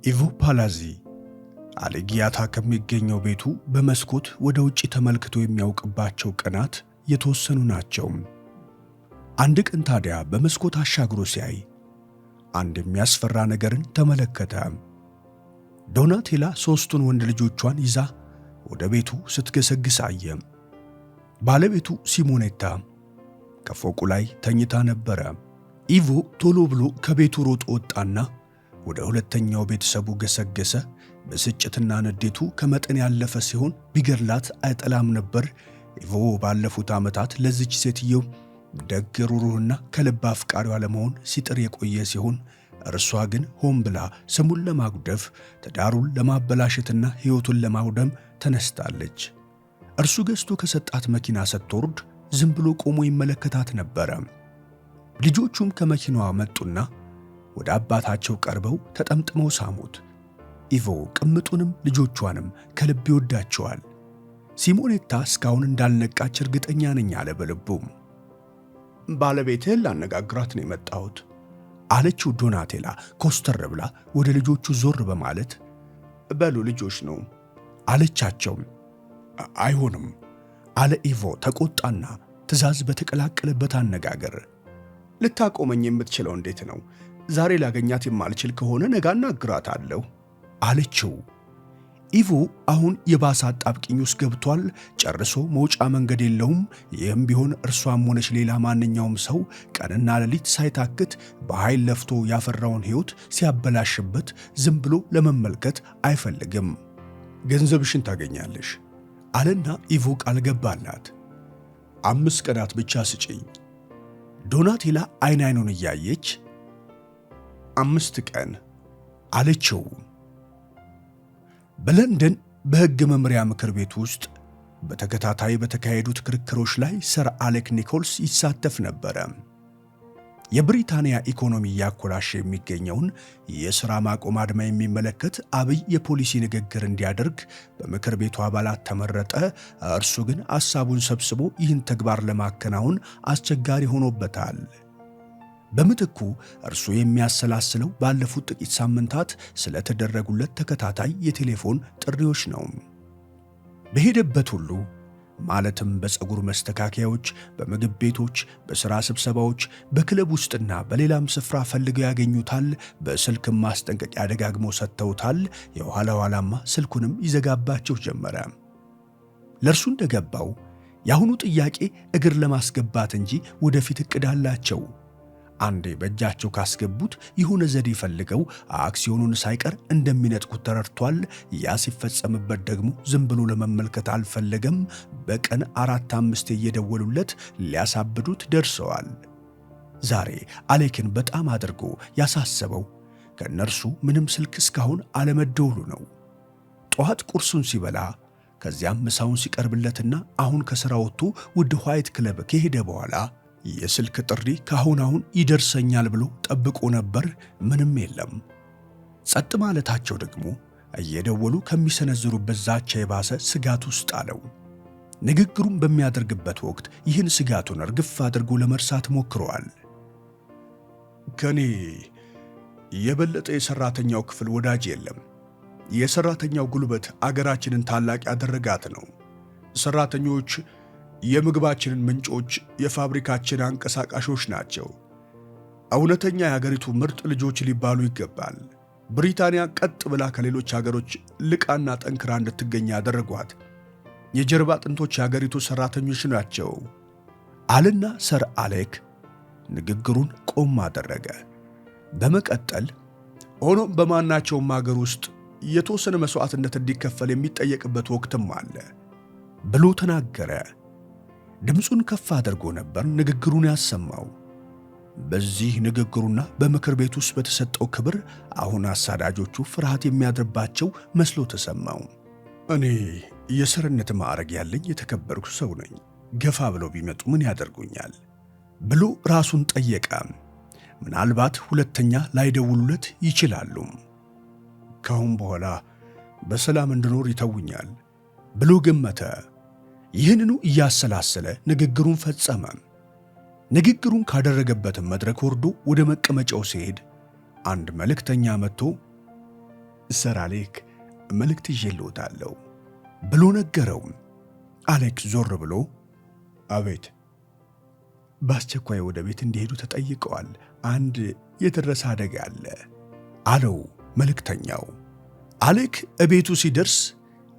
ኢቮ ፓላዚ አሌጊያታ ከሚገኘው ቤቱ በመስኮት ወደ ውጪ ተመልክቶ የሚያውቅባቸው ቀናት የተወሰኑ ናቸው። አንድ ቀን ታዲያ በመስኮት አሻግሮ ሲያይ አንድ የሚያስፈራ ነገርን ተመለከተ። ዶናቴላ ሦስቱን ወንድ ልጆቿን ይዛ ወደ ቤቱ ስትገሰግስ አየ። ባለቤቱ ሲሞኔታ ከፎቁ ላይ ተኝታ ነበረ። ኢቮ ቶሎ ብሎ ከቤቱ ሮጦ ወጣና ወደ ሁለተኛው ቤተሰቡ ገሰገሰ። ብስጭትና ንዴቱ ከመጠን ያለፈ ሲሆን ቢገድላት አይጠላም ነበር። ኢቮ ባለፉት ዓመታት ለዚች ሴትዮ ደግ፣ ሩሩህና ከልብ አፍቃሪዋ ለመሆን ሲጥር የቆየ ሲሆን እርሷ ግን ሆን ብላ ስሙን ለማጉደፍ፣ ትዳሩን ለማበላሸትና ሕይወቱን ለማውደም ተነስታለች። እርሱ ገዝቶ ከሰጣት መኪና ስትወርድ ዝም ብሎ ቆሞ ይመለከታት ነበረ። ልጆቹም ከመኪናዋ መጡና ወደ አባታቸው ቀርበው ተጠምጥመው ሳሙት። ኢቮ ቅምጡንም ልጆቿንም ከልብ ይወዳቸዋል። ሲሞኔታ እስካሁን እንዳልነቃች እርግጠኛ ነኝ አለ በልቡም። ባለቤትህን ላነጋግራት ነው የመጣሁት አለችው ዶናቴላ ኮስተር ብላ ወደ ልጆቹ ዞር በማለት። በሉ ልጆች ነው አለቻቸው። አይሆንም አለ ኢቮ ተቆጣና ትዕዛዝ በተቀላቀለበት አነጋገር። ልታቆመኝ የምትችለው እንዴት ነው? ዛሬ ላገኛት የማልችል ከሆነ ነገ አናግራታለሁ አለችው። ኢቮ አሁን የባሰ አጣብቂኝ ውስጥ ገብቷል። ጨርሶ መውጫ መንገድ የለውም። ይህም ቢሆን እርሷም ሆነች ሌላ ማንኛውም ሰው ቀንና ሌሊት ሳይታክት በኃይል ለፍቶ ያፈራውን ሕይወት ሲያበላሽበት ዝም ብሎ ለመመልከት አይፈልግም። ገንዘብሽን ታገኛለሽ አለና ኢቮ ቃል ገባላት። 5 ቀናት ብቻ ስጪኝ። ዶናቴላ አይኑን እያየች 5 ቀን አለችው። በለንደን በሕግ መምሪያ ምክር ቤት ውስጥ በተከታታይ በተካሄዱት ክርክሮች ላይ ሰር አሌክ ኒኮልስ ይሳተፍ ነበረ። የብሪታንያ ኢኮኖሚ እያኮላሸ የሚገኘውን የሥራ ማቆም አድማ የሚመለከት አብይ የፖሊሲ ንግግር እንዲያደርግ በምክር ቤቱ አባላት ተመረጠ። እርሱ ግን ሐሳቡን ሰብስቦ ይህን ተግባር ለማከናወን አስቸጋሪ ሆኖበታል። በምትኩ እርሱ የሚያሰላስለው ባለፉት ጥቂት ሳምንታት ስለተደረጉለት ተከታታይ የቴሌፎን ጥሪዎች ነው። በሄደበት ሁሉ ማለትም በፀጉር መስተካከያዎች፣ በምግብ ቤቶች፣ በሥራ ስብሰባዎች፣ በክለብ ውስጥና በሌላም ስፍራ ፈልገው ያገኙታል። በስልክም ማስጠንቀቂያ ደጋግመው ሰጥተውታል። የኋላ ኋላማ ስልኩንም ይዘጋባቸው ጀመረ። ለእርሱ እንደገባው የአሁኑ ጥያቄ እግር ለማስገባት እንጂ ወደፊት ዕቅድ አላቸው። አንዴ በእጃቸው ካስገቡት የሆነ ዘዴ ፈልገው አክሲዮኑን ሳይቀር እንደሚነጥቁት ተረድቷል። ያ ሲፈጸምበት ደግሞ ዝም ብሎ ለመመልከት አልፈለገም። በቀን 4-5 እየደወሉለት ሊያሳብዱት ደርሰዋል። ዛሬ አሌክን በጣም አድርጎ ያሳሰበው ከእነርሱ ምንም ስልክ እስካሁን አለመደወሉ ነው። ጠዋት ቁርሱን ሲበላ ከዚያም ምሳውን ሲቀርብለትና አሁን ከሥራ ወጥቶ ወደ ዋይት ክለብ ከሄደ በኋላ የስልክ ጥሪ ካሁን ይደርሰኛል ብሎ ጠብቆ ነበር። ምንም የለም። ጸጥ ማለታቸው ደግሞ እየደወሉ ከሚሰነዝሩበት ዛቻ የባሰ ስጋት ውስጥ አለው። ንግግሩን በሚያደርግበት ወቅት ይህን ስጋቱን እርግፍ አድርጎ ለመርሳት ሞክረዋል። ከኔ የበለጠ የሰራተኛው ክፍል ወዳጅ የለም። የሰራተኛው ጉልበት አገራችንን ታላቅ ያደረጋት ነው። ሰራተኞች የምግባችንን ምንጮች፣ የፋብሪካችን አንቀሳቃሾች ናቸው። እውነተኛ የሀገሪቱ ምርጥ ልጆች ሊባሉ ይገባል። ብሪታንያ ቀጥ ብላ ከሌሎች ሀገሮች ልቃና ጠንክራ እንድትገኝ ያደረጓት የጀርባ አጥንቶች የሀገሪቱ ሰራተኞች ናቸው አልና ሰር አሌክ ንግግሩን ቆም አደረገ። በመቀጠል ሆኖም በማናቸውም ሀገር ውስጥ የተወሰነ መስዋዕትነት እንዲከፈል የሚጠየቅበት ወቅትም አለ ብሎ ተናገረ። ድምፁን ከፍ አድርጎ ነበር ንግግሩን ያሰማው። በዚህ ንግግሩና በምክር ቤት ውስጥ በተሰጠው ክብር አሁን አሳዳጆቹ ፍርሃት የሚያድርባቸው መስሎ ተሰማው። እኔ የሰርነት ማዕረግ ያለኝ የተከበርኩ ሰው ነኝ። ገፋ ብለው ቢመጡ ምን ያደርጉኛል ብሎ ራሱን ጠየቀ። ምናልባት ሁለተኛ ላይደውሉለት ይችላሉ። ካሁን በኋላ በሰላም እንድኖር ይተውኛል ብሎ ገመተ። ይህንኑ እያሰላሰለ ንግግሩን ፈጸመ። ንግግሩን ካደረገበት መድረክ ወርዶ ወደ መቀመጫው ሲሄድ አንድ መልእክተኛ መጥቶ ሰር አሌክ መልእክት ይዤልዎታለሁ ብሎ ነገረው። አሌክ ዞር ብሎ አቤት። በአስቸኳይ ወደ ቤት እንዲሄዱ ተጠይቀዋል። አንድ የደረሰ አደጋ አለ አለው መልእክተኛው። አሌክ እቤቱ ሲደርስ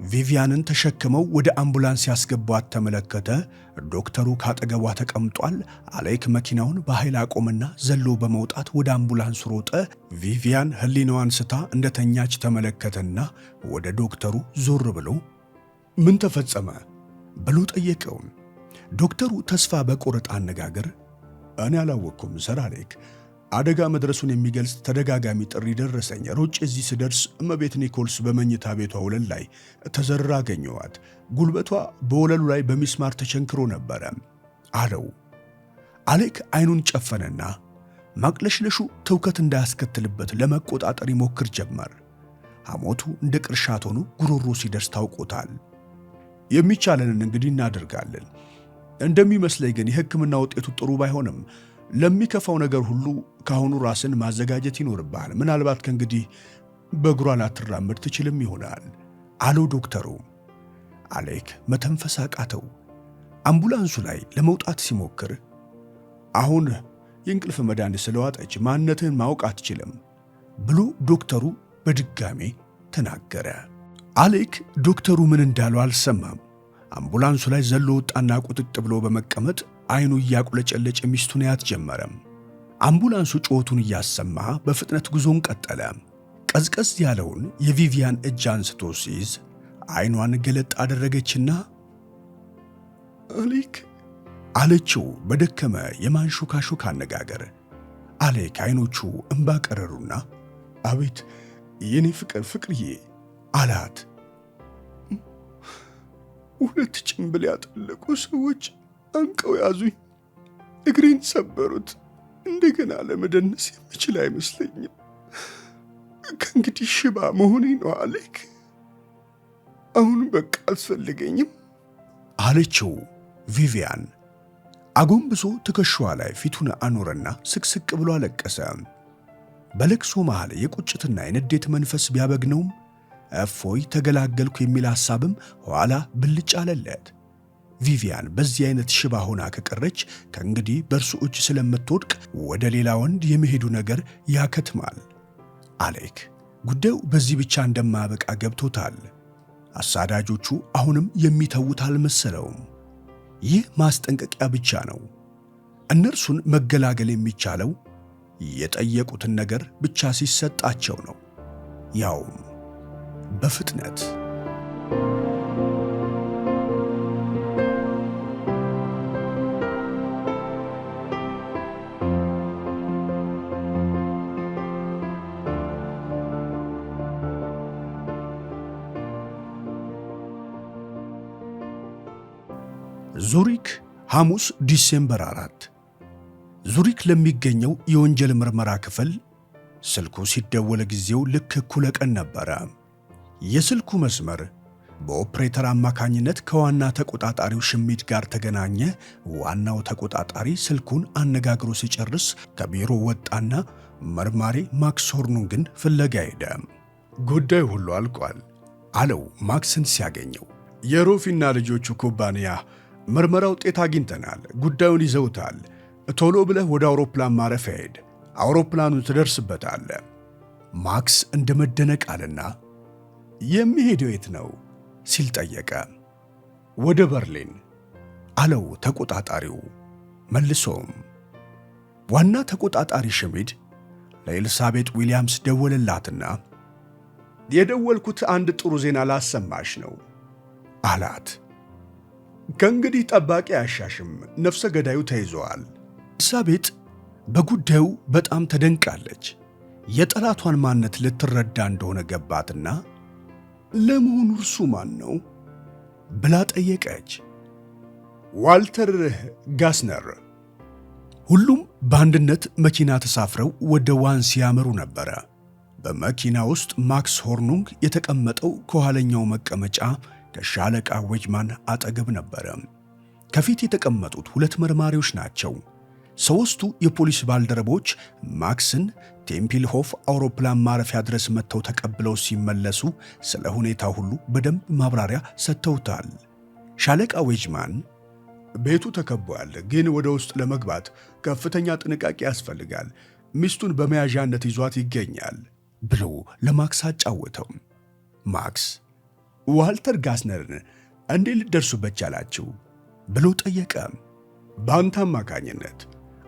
ቪቪያንን ተሸክመው ወደ አምቡላንስ ያስገቧት ተመለከተ። ዶክተሩ ካጠገቧ ተቀምጧል። አሌክ መኪናውን በኃይል አቆምና ዘሎ በመውጣት ወደ አምቡላንሱ ሮጠ። ቪቪያን ሕሊናዋን ስታ እንደተኛች ተመለከተና ወደ ዶክተሩ ዞር ብሎ ምን ተፈጸመ ብሎ ጠየቀው። ዶክተሩ ተስፋ በቆረጠ አነጋገር እኔ አላወቅኩም ሰር አሌክ፣ አደጋ መድረሱን የሚገልጽ ተደጋጋሚ ጥሪ ደረሰኝ። ሮጬ እዚህ ስደርስ እመቤት ኒኮልስ በመኝታ ቤቷ ወለል ላይ ተዘርራ አገኘኋት። ጉልበቷ በወለሉ ላይ በሚስማር ተቸንክሮ ነበረ አለው። አሌክ አይኑን ጨፈነና ማቅለሽለሹ ትውከት እንዳያስከትልበት ለመቆጣጠር ይሞክር ጀመር። ሐሞቱ እንደ ቅርሻት ሆኖ ጉሮሮ ሲደርስ ታውቆታል። የሚቻለንን እንግዲህ እናደርጋለን። እንደሚመስለኝ ግን የሕክምና ውጤቱ ጥሩ ባይሆንም ለሚከፋው ነገር ሁሉ ካሁኑ ራስን ማዘጋጀት ይኖርብሃል። ምናልባት ከእንግዲህ በእግሯ ላትራመድ ትችልም ይሆናል አለው ዶክተሩ። አሌክ መተንፈስ አቃተው። አምቡላንሱ ላይ ለመውጣት ሲሞክር አሁን የእንቅልፍ መድኃኒት ስለዋጠች ማንነትህን ማወቅ አትችልም ብሎ ዶክተሩ በድጋሜ ተናገረ። አሌክ ዶክተሩ ምን እንዳለው አልሰማም። አምቡላንሱ ላይ ዘሎ ወጣና ቁጥጥ ብሎ በመቀመጥ አይኑ እያቁለጨለጨ ሚስቱን ያት ጀመረም። አምቡላንሱ ጩኸቱን እያሰማ በፍጥነት ጉዞን ቀጠለ። ቀዝቀዝ ያለውን የቪቪያን እጅ አንስቶ ሲይዝ አይኗን ገለጥ አደረገችና አሌክ አለችው በደከመ የማንሾካሾክ አነጋገር። አሌክ አይኖቹ እንባ ቀረሩና አቤት የኔ ፍቅርዬ አላት። ሁለት ጭምብል ያጠለቁ ሰዎች አንቀው ያዙኝ፣ እግሬን ሰበሩት። እንደገና ለመደነስ የምችል አይመስለኝም። ከእንግዲህ ሽባ መሆኔ ነው አሌክ። አሁን በቃ አልፈልገኝም አለችው ቪቪያን። አጎንብሶ ትከሻዋ ላይ ፊቱን አኖረና ስቅስቅ ብሎ አለቀሰ። በለቅሶ መሃል የቁጭትና የንዴት መንፈስ ቢያበግነውም እፎይ ተገላገልኩ የሚል ሐሳብም ኋላ ብልጭ አለለት። ቪቪያን በዚህ አይነት ሽባ ሆና ከቀረች ከእንግዲህ በእርሱ እጅ ስለምትወድቅ ወደ ሌላ ወንድ የመሄዱ ነገር ያከትማል። አሌክ ጉዳዩ በዚህ ብቻ እንደማያበቃ ገብቶታል። አሳዳጆቹ አሁንም የሚተዉት አልመሰለውም። ይህ ማስጠንቀቂያ ብቻ ነው። እነርሱን መገላገል የሚቻለው የጠየቁትን ነገር ብቻ ሲሰጣቸው ነው፣ ያውም በፍጥነት። ዙሪክ ሐሙስ ዲሴምበር 4። ዙሪክ ለሚገኘው የወንጀል ምርመራ ክፍል ስልኩ ሲደወል ጊዜው ልክ እኩለ ቀን ነበረ። የስልኩ መስመር በኦፕሬተር አማካኝነት ከዋና ተቆጣጣሪው ሽሚድ ጋር ተገናኘ። ዋናው ተቆጣጣሪ ስልኩን አነጋግሮ ሲጨርስ ከቢሮ ወጣና መርማሪ ማክስ ሆርኑንግን ፍለጋ ሄደ። ጉዳዩ ሁሉ አልቋል አለው ማክስን ሲያገኘው። የሮፊና ልጆቹ ኩባንያ ምርመራ ውጤት አግኝተናል። ጉዳዩን ይዘውታል። ቶሎ ብለህ ወደ አውሮፕላን ማረፊያ ሄድ፣ አውሮፕላኑን ትደርስበታለህ። ማክስ እንደመደነቅ አለና የሚሄደው የት ነው ሲል ጠየቀ። ወደ በርሊን አለው ተቆጣጣሪው። መልሶም ዋና ተቆጣጣሪ ሽሚድ ለኤልሳቤጥ ዊሊያምስ ደወለላትና የደወልኩት አንድ ጥሩ ዜና ላሰማሽ ነው አላት። ከእንግዲህ ጠባቂ አያሻሽም፣ ነፍሰ ገዳዩ ተይዘዋል። ኤልሳቤጥ በጉዳዩ በጣም ተደንቃለች። የጠላቷን ማንነት ልትረዳ እንደሆነ ገባትና ለመሆኑ እርሱ ማን ነው ብላ ጠየቀች። ዋልተር ጋስነር። ሁሉም በአንድነት መኪና ተሳፍረው ወደ ዋንስ ያመሩ ነበረ። በመኪና ውስጥ ማክስ ሆርኑንግ የተቀመጠው ከኋለኛው መቀመጫ ከሻለቃ ዌጅማን አጠገብ ነበረ። ከፊት የተቀመጡት ሁለት መርማሪዎች ናቸው። ሦስቱ የፖሊስ ባልደረቦች ማክስን ቴምፒልሆፍ አውሮፕላን ማረፊያ ድረስ መጥተው ተቀብለው ሲመለሱ ስለ ሁኔታው ሁሉ በደንብ ማብራሪያ ሰጥተውታል። ሻለቃ ዌጅማን ቤቱ ተከቧል፣ ግን ወደ ውስጥ ለመግባት ከፍተኛ ጥንቃቄ ያስፈልጋል፣ ሚስቱን በመያዣነት ይዟት ይገኛል ብሎ ለማክስ አጫወተው። ማክስ ዋልተር ጋስነርን እንዴት ልደርሱበት ቻላችሁ ብሎ ጠየቀ። በአንተ አማካኝነት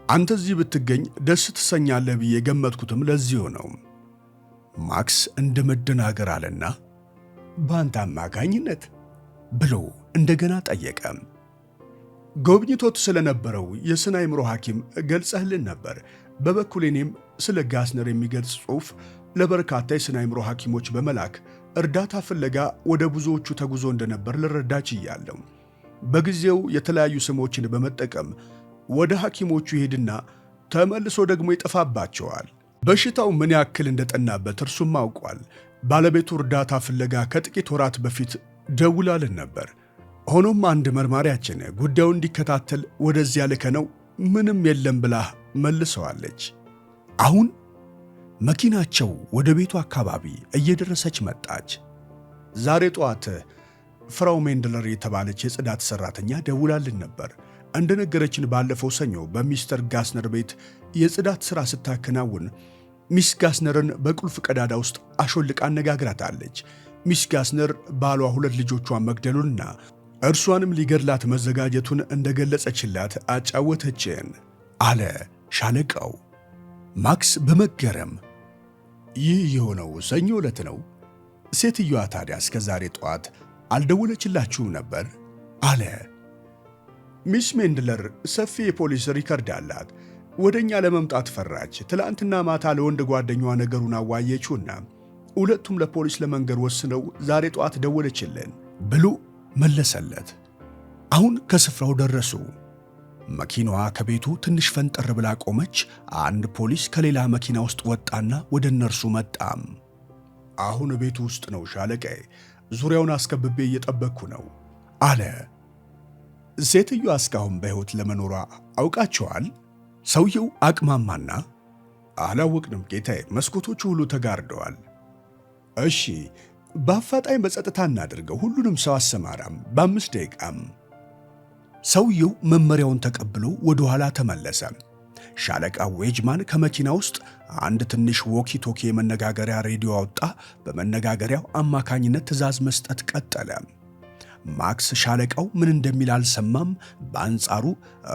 አንተ እዚህ ብትገኝ ደስ ትሰኛለህ ብዬ ገመትኩትም ለዚሁ ነው። ማክስ እንደ መደናገር አለና በአንተ አማካኝነት ብሎ እንደገና ጠየቀ። ጎብኝቶት ስለነበረው የስነ አእምሮ ሐኪም ገልጸህልን ነበር። በበኩሌ እኔም ስለ ጋስነር የሚገልጽ ጽሑፍ ለበርካታ የስነ አእምሮ ሐኪሞች በመላክ እርዳታ ፍለጋ ወደ ብዙዎቹ ተጉዞ እንደነበር ልረዳ ችያለሁ። በጊዜው የተለያዩ ስሞችን በመጠቀም ወደ ሐኪሞቹ ይሄድና ተመልሶ ደግሞ ይጠፋባቸዋል። በሽታው ምን ያክል እንደጠናበት እርሱም አውቋል። ባለቤቱ እርዳታ ፍለጋ ከጥቂት ወራት በፊት ደውላልን ነበር። ሆኖም አንድ መርማሪያችን ጉዳዩን እንዲከታተል ወደዚያ ልከነው ምንም የለም ብላ መልሰዋለች። አሁን መኪናቸው ወደ ቤቱ አካባቢ እየደረሰች መጣች። ዛሬ ጠዋት ፍራው ሜንድለር የተባለች የጽዳት ሠራተኛ ደውላልን ነበር። እንደነገረችን ባለፈው ሰኞ በሚስተር ጋስነር ቤት የጽዳት ሥራ ስታከናውን ሚስ ጋስነርን በቁልፍ ቀዳዳ ውስጥ አሾልቃ አነጋግራታለች። ሚስ ጋስነር ባሏ 2 ልጆቿን መግደሉንና እርሷንም ሊገድላት መዘጋጀቱን እንደገለጸችላት አጫወተችን አለ ሻለቃው። ማክስ በመገረም ይህ የሆነው ሰኞ ዕለት ነው? ሴትዮዋ ታዲያ እስከ ዛሬ ጠዋት አልደወለችላችሁም ነበር? አለ። ሚስ ሜንድለር ሰፊ የፖሊስ ሪከርድ አላት። ወደኛ ለመምጣት ፈራች። ትላንትና ማታ ለወንድ ጓደኛዋ ነገሩን አዋየችውና ሁለቱም ለፖሊስ ለመንገር ወስነው ዛሬ ጠዋት ደወለችልን ብሎ መለሰለት። አሁን ከስፍራው ደረሱ። መኪናዋ ከቤቱ ትንሽ ፈንጠር ብላ ቆመች። አንድ ፖሊስ ከሌላ መኪና ውስጥ ወጣና ወደ እነርሱ መጣም። አሁን ቤቱ ውስጥ ነው ሻለቃዬ፣ ዙሪያውን አስከብቤ እየጠበቅኩ ነው አለ። ሴትዮዋ እስካሁን በሕይወት ለመኖሯ አውቃቸዋል? ሰውየው አቅማማና አላወቅንም ጌታዬ፣ መስኮቶቹ ሁሉ ተጋርደዋል። እሺ በአፋጣኝ በጸጥታ እናድርገው፣ ሁሉንም ሰው አሰማራም፣ በ5 ደቂቃም። ሰውየው መመሪያውን ተቀብሎ ወደ ኋላ ተመለሰ። ሻለቃ ዌጅማን ከመኪና ውስጥ አንድ ትንሽ ዎኪ ቶኪ የመነጋገሪያ ሬዲዮ አወጣ። በመነጋገሪያው አማካኝነት ትዕዛዝ መስጠት ቀጠለ። ማክስ ሻለቃው ምን እንደሚል አልሰማም። በአንጻሩ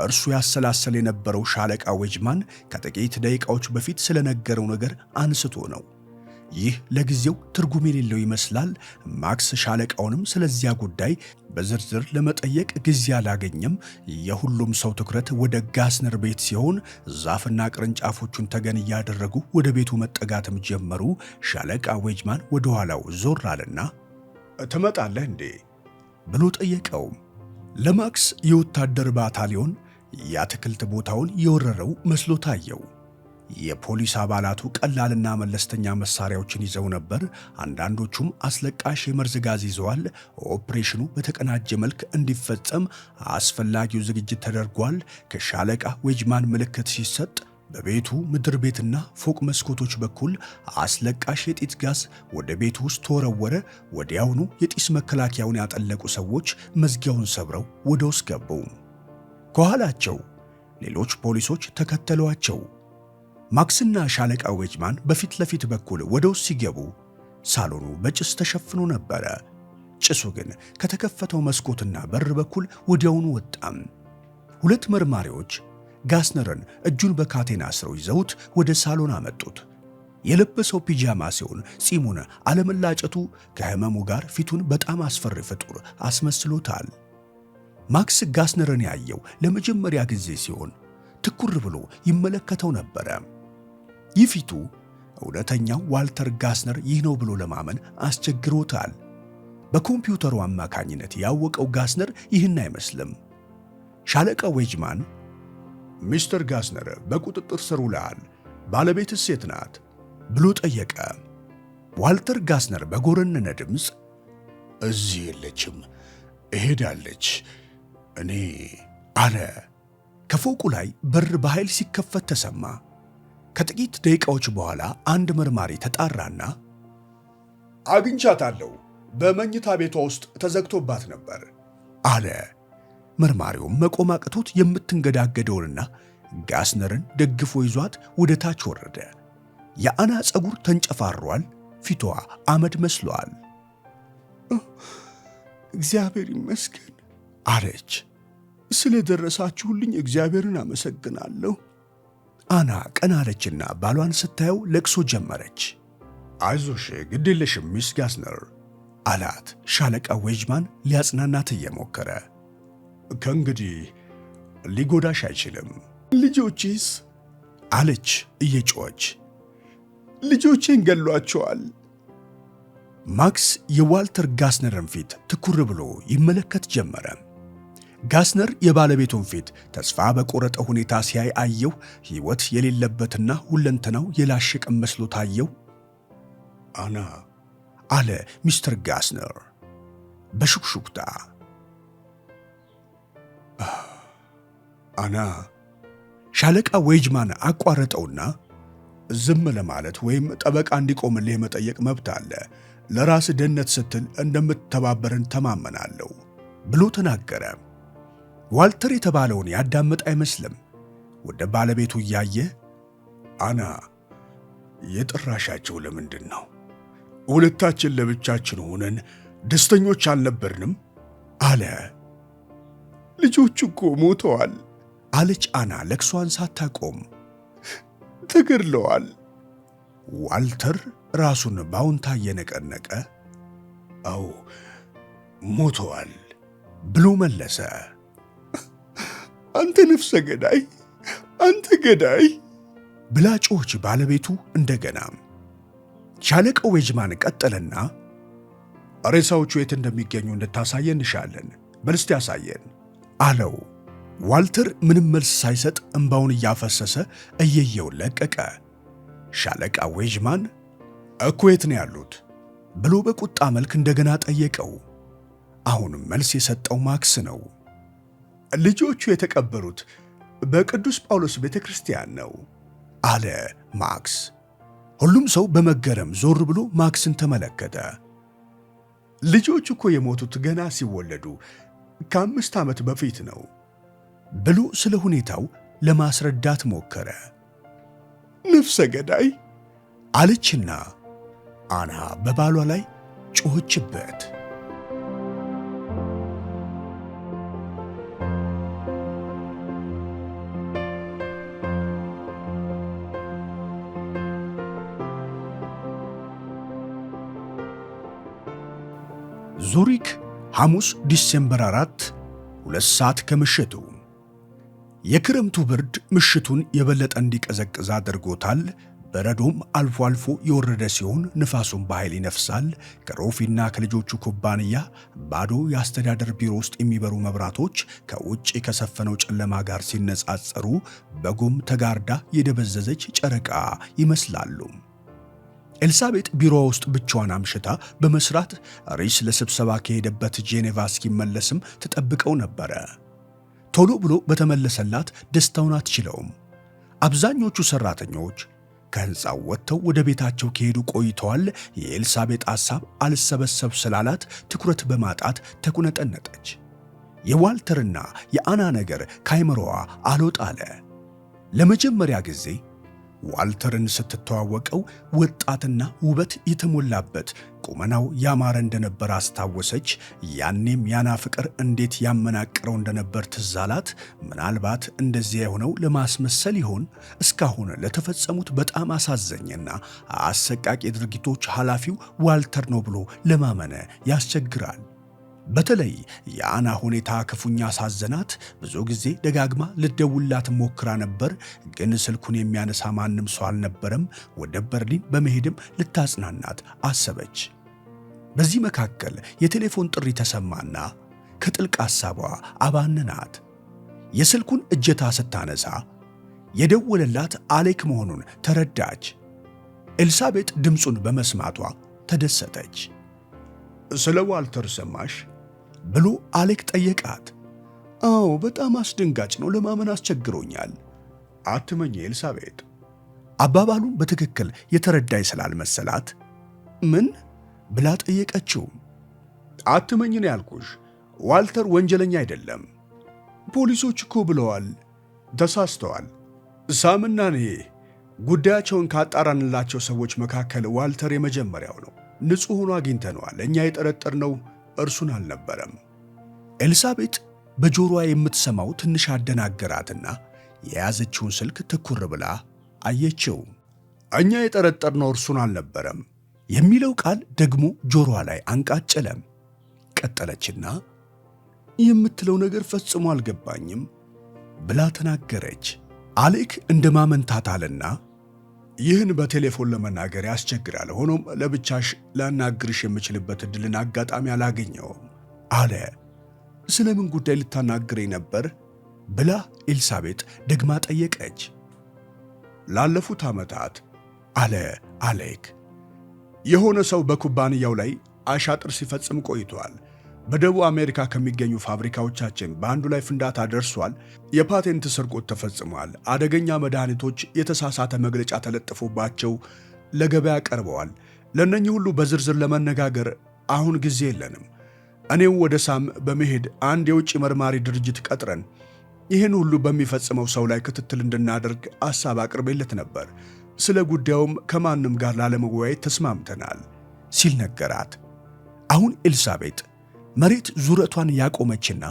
እርሱ ያሰላሰል የነበረው ሻለቃ ዌጅማን ከጥቂት ደቂቃዎች በፊት ስለነገረው ነገር አንስቶ ነው። ይህ ለጊዜው ትርጉም የሌለው ይመስላል። ማክስ ሻለቃውንም ስለዚያ ጉዳይ በዝርዝር ለመጠየቅ ጊዜ አላገኘም። የሁሉም ሰው ትኩረት ወደ ጋስነር ቤት ሲሆን ዛፍና ቅርንጫፎቹን ተገን እያደረጉ ወደ ቤቱ መጠጋትም ጀመሩ። ሻለቃ ዌጅማን ወደ ኋላው ዞር አለና ትመጣለህ እንዴ ብሎ ጠየቀው። ለማክስ የወታደር ባታሊዮን የአትክልት ቦታውን የወረረው መስሎ ታየው። የፖሊስ አባላቱ ቀላልና መለስተኛ መሳሪያዎችን ይዘው ነበር። አንዳንዶቹም አስለቃሽ የመርዝ ጋዝ ይዘዋል። ኦፕሬሽኑ በተቀናጀ መልክ እንዲፈጸም አስፈላጊው ዝግጅት ተደርጓል። ከሻለቃ ዌጅማን ምልክት ሲሰጥ በቤቱ ምድር ቤትና ፎቅ መስኮቶች በኩል አስለቃሽ የጢስ ጋዝ ወደ ቤቱ ውስጥ ተወረወረ። ወዲያውኑ የጢስ መከላከያውን ያጠለቁ ሰዎች መዝጊያውን ሰብረው ወደ ውስጥ ገቡ። ከኋላቸው ሌሎች ፖሊሶች ተከተሏቸው። ማክስና ሻለቃ ዌጅማን በፊት ለፊት በኩል ወደ ውስጥ ሲገቡ ሳሎኑ በጭስ ተሸፍኖ ነበረ። ጭሱ ግን ከተከፈተው መስኮትና በር በኩል ወዲያውኑ ወጣም። 2 መርማሪዎች ጋስነርን እጁን በካቴና አስረው ይዘውት ወደ ሳሎን አመጡት። የለበሰው ፒጃማ ሲሆን ጺሙን አለመላጨቱ ከህመሙ ጋር ፊቱን በጣም አስፈሪ ፍጡር አስመስሎታል። ማክስ ጋስነርን ያየው ለመጀመሪያ ጊዜ ሲሆን ትኩር ብሎ ይመለከተው ነበረ። ይህ ፊቱ እውነተኛው ዋልተር ጋስነር ይህ ነው ብሎ ለማመን አስቸግሮታል። በኮምፒውተሩ አማካኝነት ያወቀው ጋስነር ይህን አይመስልም። ሻለቃ ዌጅማን ሚስተር ጋስነር በቁጥጥር ስር ውለሃል፣ ባለቤትስ ሴት ናት ብሎ ጠየቀ። ዋልተር ጋስነር በጎረነነ ድምፅ እዚህ የለችም፣ እሄዳለች እኔ አለ። ከፎቁ ላይ በር በኃይል ሲከፈት ተሰማ። ከጥቂት ደቂቃዎች በኋላ አንድ መርማሪ ተጣራና አግኝቻታለሁ፣ በመኝታ ቤቷ ውስጥ ተዘግቶባት ነበር አለ። መርማሪውም መቆም አቅቶት የምትንገዳገደውንና ጋስነርን ደግፎ ይዟት ወደ ታች ወረደ። የአና ፀጉር ተንጨፋሯል፣ ፊቷ አመድ መስሏል። እግዚአብሔር ይመስገን አለች። ስለደረሳችሁልኝ እግዚአብሔርን አመሰግናለሁ። አና ቀና አለችና ባሏን ስታየው ለቅሶ ጀመረች። አይዞሽ ግድ የለሽም ሚስ ጋስነር አላት ሻለቃ ዌጅማን ሊያጽናናት እየሞከረ። ከእንግዲህ ሊጎዳሽ አይችልም። ልጆቼስ? አለች እየጮኸች። ልጆቼን ገሏቸዋል። ማክስ የዋልተር ጋስነርን ፊት ትኩር ብሎ ይመለከት ጀመረ። ጋስነር የባለቤቱን ፊት ተስፋ በቆረጠ ሁኔታ ሲያይ አየው። ሕይወት የሌለበትና ሁለንተናው የላሸቀ መስሎ ታየው። አና አለ ሚስተር ጋስነር በሹክሹክታ። አና ሻለቃ ዌጅማን አቋረጠውና ዝም ለማለት ወይም ጠበቃ እንዲቆምልህ መጠየቅ መብት አለ። ለራስ ደህንነት ስትል እንደምትተባበረን ተማመናለሁ ብሎ ተናገረ። ዋልተር የተባለውን ያዳመጥ አይመስልም። ወደ ባለቤቱ እያየ አና የጠራሻቸው ለምንድን ነው? ሁለታችን ለብቻችን ሆነን ደስተኞች አልነበርንም አለ። ልጆቹ እኮ ሞተዋል አለች አና ለቅሷን ሳታቆም። ተገድለዋል። ዋልተር ራሱን ባውንታ እየነቀነቀ አዎ ሞተዋል ብሎ መለሰ። አንተ ነፍሰ ገዳይ፣ አንተ ገዳይ ብላ ጮኸች ባለቤቱ እንደገና። ሻለቃው ዌጅማን ቀጠለና ሬሳዎቹ የት እንደሚገኙ እንድታሳየን እንሻለን፣ በልስቲ ያሳየን አለው። ዋልተር ምንም መልስ ሳይሰጥ እንባውን እያፈሰሰ እየየውን ለቀቀ። ሻለቃ ዌጅማን እኮ የት ነው ያሉት ብሎ በቁጣ መልክ እንደገና ጠየቀው። አሁንም መልስ የሰጠው ማክስ ነው። ልጆቹ የተቀበሩት በቅዱስ ጳውሎስ ቤተክርስቲያን ነው አለ ማክስ። ሁሉም ሰው በመገረም ዞር ብሎ ማክስን ተመለከተ። ልጆቹ እኮ የሞቱት ገና ሲወለዱ ከ5 ዓመት በፊት ነው ብሎ ስለ ሁኔታው ለማስረዳት ሞከረ። ነፍሰ ገዳይ አለችና አና በባሏ ላይ ጮኸችበት። ዙሪክ ሐሙስ ዲሴምበር 4 2 ሰዓት ከምሽቱ። የክረምቱ ብርድ ምሽቱን የበለጠ እንዲቀዘቅዝ አድርጎታል። በረዶም አልፎ አልፎ የወረደ ሲሆን ንፋሱን በኃይል ይነፍሳል። ከሮፊና ከልጆቹ ኩባንያ ባዶ የአስተዳደር ቢሮ ውስጥ የሚበሩ መብራቶች ከውጭ ከሰፈነው ጨለማ ጋር ሲነጻጸሩ በጉም ተጋርዳ የደበዘዘች ጨረቃ ይመስላሉ። ኤልሳቤጥ ቢሮዋ ውስጥ ብቻዋን አምሽታ በመስራት ሪስ ለስብሰባ ከሄደበት ጄኔቫ እስኪመለስም ተጠብቀው ነበረ። ቶሎ ብሎ በተመለሰላት ደስታውን አትችለውም። አብዛኞቹ ሰራተኞች ከህንፃው ወጥተው ወደ ቤታቸው ከሄዱ ቆይተዋል። የኤልሳቤጥ ሐሳብ አልሰበሰብ ስላላት ትኩረት በማጣት ተቁነጠነጠች። የዋልተርና የአና ነገር ካይምሮዋ አልወጣለ። ለመጀመሪያ ጊዜ ዋልተርን ስትተዋወቀው ወጣትና ውበት የተሞላበት ቁመናው ያማረ እንደነበር አስታወሰች። ያኔም ያና ፍቅር እንዴት ያመናቅረው እንደነበር ትዝ አላት። ምናልባት እንደዚያ የሆነው ለማስመሰል ይሆን? እስካሁን ለተፈጸሙት በጣም አሳዘኝና አሰቃቂ ድርጊቶች ኃላፊው ዋልተር ነው ብሎ ለማመን ያስቸግራል። በተለይ የአና ሁኔታ ክፉኛ ሳዘናት። ብዙ ጊዜ ደጋግማ ልደውላት ሞክራ ነበር፣ ግን ስልኩን የሚያነሳ ማንም ሰው አልነበረም። ወደ በርሊን በመሄድም ልታጽናናት አሰበች። በዚህ መካከል የቴሌፎን ጥሪ ተሰማና ከጥልቅ ሐሳቧ አባነናት። የስልኩን እጀታ ስታነሳ የደወለላት አሌክ መሆኑን ተረዳች። ኤልሳቤጥ ድምፁን በመስማቷ ተደሰተች። ስለ ዋልተር ሰማሽ ብሎ አሌክ ጠየቃት። አዎ በጣም አስደንጋጭ ነው፣ ለማመን አስቸግሮኛል። አትመኝ ኤልሳቤጥ። አባባሉን በትክክል የተረዳይ ስላልመሰላት ምን ብላ ጠየቀችው። አትመኝ ነው ያልኩሽ፣ ዋልተር ወንጀለኛ አይደለም። ፖሊሶች እኮ ብለዋል። ተሳስተዋል። ሳምና እኔ ጉዳያቸውን ካጣራንላቸው ሰዎች መካከል ዋልተር የመጀመሪያው ነው። ንጹሕ ሆኖ አግኝተነዋል። እኛ የጠረጠርነው እርሱን አልነበረም። ኤልሳቤጥ በጆሮዋ የምትሰማው ትንሽ አደናገራትና የያዘችውን ስልክ ትኩር ብላ አየችው። እኛ የጠረጠርነው እርሱን አልነበረም የሚለው ቃል ደግሞ ጆሮዋ ላይ አንቃጨለም። ቀጠለችና የምትለው ነገር ፈጽሞ አልገባኝም ብላ ተናገረች። አሌክ እንደማመንታታልና ይህን በቴሌፎን ለመናገር ያስቸግራል፣ ሆኖም ለብቻሽ ላናግርሽ የምችልበት ዕድልን አጋጣሚ አላገኘውም አለ። ስለምን ጉዳይ ልታናግረኝ ነበር ብላ ኤልሳቤጥ ደግማ ጠየቀች። ላለፉት ዓመታት አለ አሌክ፣ የሆነ ሰው በኩባንያው ላይ አሻጥር ሲፈጽም ቆይቷል። በደቡብ አሜሪካ ከሚገኙ ፋብሪካዎቻችን በአንዱ ላይ ፍንዳታ ደርሷል። የፓቴንት ስርቆት ተፈጽሟል። አደገኛ መድኃኒቶች የተሳሳተ መግለጫ ተለጥፎባቸው ለገበያ ቀርበዋል። ለእነኚህ ሁሉ በዝርዝር ለመነጋገር አሁን ጊዜ የለንም። እኔው ወደ ሳም በመሄድ አንድ የውጭ መርማሪ ድርጅት ቀጥረን ይህን ሁሉ በሚፈጽመው ሰው ላይ ክትትል እንድናደርግ ሐሳብ አቅርቤለት ነበር። ስለ ጉዳዩም ከማንም ጋር ላለመወያየት ተስማምተናል ሲል ነገራት። አሁን ኤልሳቤጥ መሬት ዙረቷን ያቆመችና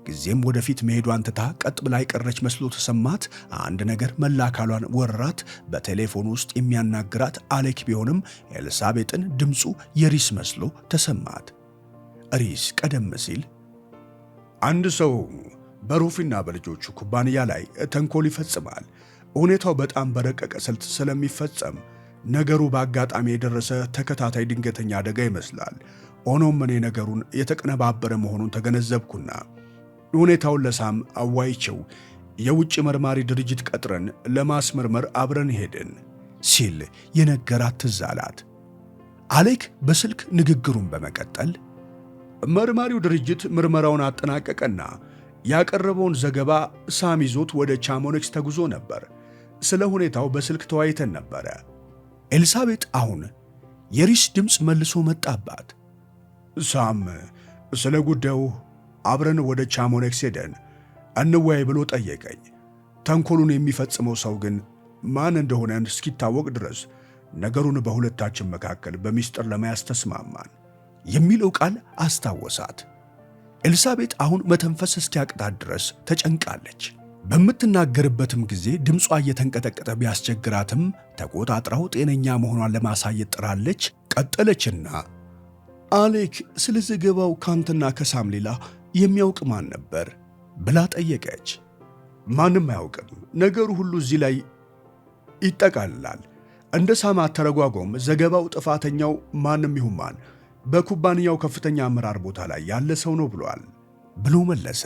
ጊዜም ወደፊት መሄዷን ትታ ቀጥ ብላ የቀረች መስሎ ተሰማት። አንድ ነገር መላ አካሏን ወረራት። በቴሌፎን ውስጥ የሚያናግራት አሌክ ቢሆንም ኤልሳቤጥን ድምፁ የሪስ መስሎ ተሰማት። ሪስ ቀደም ሲል አንድ ሰው በሩፊና በልጆቹ ኩባንያ ላይ ተንኮል ይፈጽማል። ሁኔታው በጣም በረቀቀ ስልት ስለሚፈጸም ነገሩ በአጋጣሚ የደረሰ ተከታታይ ድንገተኛ አደጋ ይመስላል። ሆኖም እኔ ነገሩን የተቀነባበረ መሆኑን ተገነዘብኩና ሁኔታውን ለሳም አዋይቸው የውጭ መርማሪ ድርጅት ቀጥረን ለማስመርመር አብረን ሄድን ሲል የነገራት ትዝ አላት። አሌክ በስልክ ንግግሩን በመቀጠል መርማሪው ድርጅት ምርመራውን አጠናቀቀና ያቀረበውን ዘገባ ሳም ይዞት ወደ ቻሞኔክስ ተጉዞ ነበር። ስለ ሁኔታው በስልክ ተወያይተን ነበረ። ኤልሳቤጥ አሁን የሪስ ድምፅ መልሶ መጣባት። ሳም ስለ ጉዳዩ አብረን ወደ ቻሞኔክስ ሄደን እንወያይ ብሎ ጠየቀኝ። ተንኮሉን የሚፈጽመው ሰው ግን ማን እንደሆነ እስኪታወቅ ድረስ ነገሩን በሁለታችን መካከል በሚስጥር ለመያዝ ተስማማን የሚለው ቃል አስታወሳት። ኤልሳቤጥ አሁን መተንፈስ እስኪያቅታት ድረስ ተጨንቃለች። በምትናገርበትም ጊዜ ድምጿ እየተንቀጠቀጠ ቢያስቸግራትም ተቆጣጥራው ጤነኛ መሆኗን ለማሳየት ጥራለች። ቀጠለችና አሌክ ስለ ዘገባው ካንተና ከሳም ሌላ የሚያውቅ ማን ነበር ብላ ጠየቀች። ማንም አያውቅም። ነገሩ ሁሉ እዚህ ላይ ይጠቃልላል። እንደ ሳም አተረጓጎም ዘገባው ጥፋተኛው ማንም ይሁን ማን በኩባንያው ከፍተኛ አመራር ቦታ ላይ ያለ ሰው ነው ብሏል ብሎ መለሰ።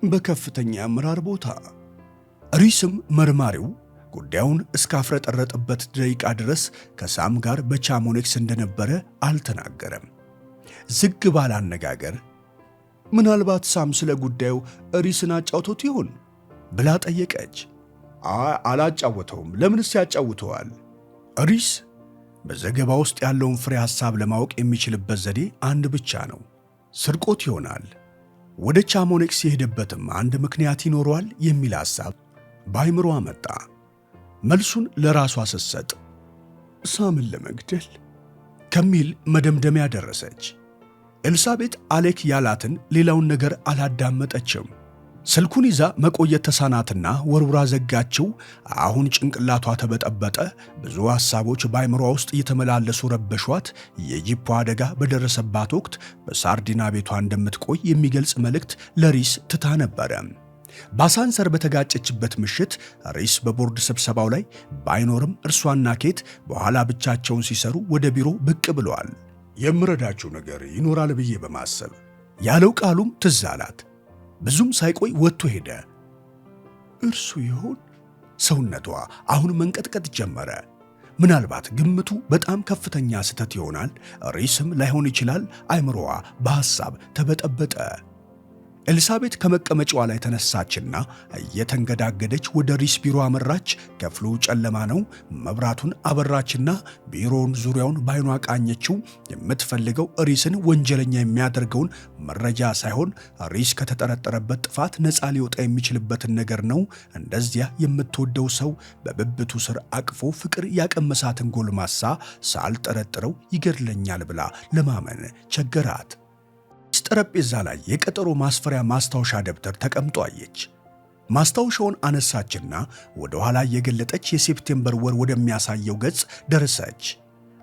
በከፍተኛ አመራር ቦታ? ሪስም መርማሪው ጉዳዩን እስካፍረጠረጠበት ደቂቃ ድረስ ከሳም ጋር በቻሞኔክስ እንደነበረ አልተናገረም። ዝግ ባለ አነጋገር ምናልባት ሳም ስለ ጉዳዩ ሪስን አጫውቶት ይሆን ብላ ጠየቀች። አላጫወተውም። ለምንስ ያጫውተዋል? ሪስ በዘገባ ውስጥ ያለውን ፍሬ ሐሳብ ለማወቅ የሚችልበት ዘዴ አንድ ብቻ ነው፣ ስርቆት ይሆናል። ወደ ቻሞኔክስ የሄደበትም አንድ ምክንያት ይኖረዋል የሚል ሐሳብ በአይምሮ አመጣ። መልሱን ለራሷ ስትሰጥ ሳምን ለመግደል ከሚል መደምደሚያ ደረሰች። ኤልሳቤጥ አሌክ ያላትን ሌላውን ነገር አላዳመጠችም። ስልኩን ይዛ መቆየት ተሳናትና ወርውራ ዘጋችው። አሁን ጭንቅላቷ ተበጠበጠ። ብዙ ሐሳቦች በአይምሯ ውስጥ እየተመላለሱ ረበሿት። የጂፑ አደጋ በደረሰባት ወቅት በሳርዲና ቤቷ እንደምትቆይ የሚገልጽ መልእክት ለሪስ ትታ ነበረ። በአሳንሰር በተጋጨችበት ምሽት ሪስ በቦርድ ስብሰባው ላይ ባይኖርም እርሷና ኬት በኋላ ብቻቸውን ሲሰሩ ወደ ቢሮ ብቅ ብለዋል። የምረዳችሁ ነገር ይኖራል ብዬ በማሰብ ያለው ቃሉም ትዝ አላት። ብዙም ሳይቆይ ወጥቶ ሄደ። እርሱ ይሆን? ሰውነቷ አሁን መንቀጥቀጥ ጀመረ። ምናልባት ግምቱ በጣም ከፍተኛ ስህተት ይሆናል። ሪስም ላይሆን ይችላል። አይምሮዋ በሐሳብ ተበጠበጠ። ኤልሳቤጥ ከመቀመጫዋ ላይ ተነሳችና እየተንገዳገደች ወደ ሪስ ቢሮ አመራች። ክፍሉ ጨለማ ነው። መብራቱን አበራችና ቢሮውን ዙሪያውን ባይኗ ቃኘችው። የምትፈልገው ሪስን ወንጀለኛ የሚያደርገውን መረጃ ሳይሆን ሪስ ከተጠረጠረበት ጥፋት ነፃ ሊወጣ የሚችልበትን ነገር ነው። እንደዚያ የምትወደው ሰው በብብቱ ስር አቅፎ ፍቅር ያቀመሳትን ጎልማሳ ሳልጠረጥረው ይገድለኛል ብላ ለማመን ቸገራት። ጠረጴዛ ላይ የቀጠሮ ማስፈሪያ ማስታወሻ ደብተር ተቀምጦ አየች። ማስታወሻውን አነሳችና ወደ ኋላ የገለጠች የሴፕቴምበር ወር ወደሚያሳየው ገጽ ደረሰች።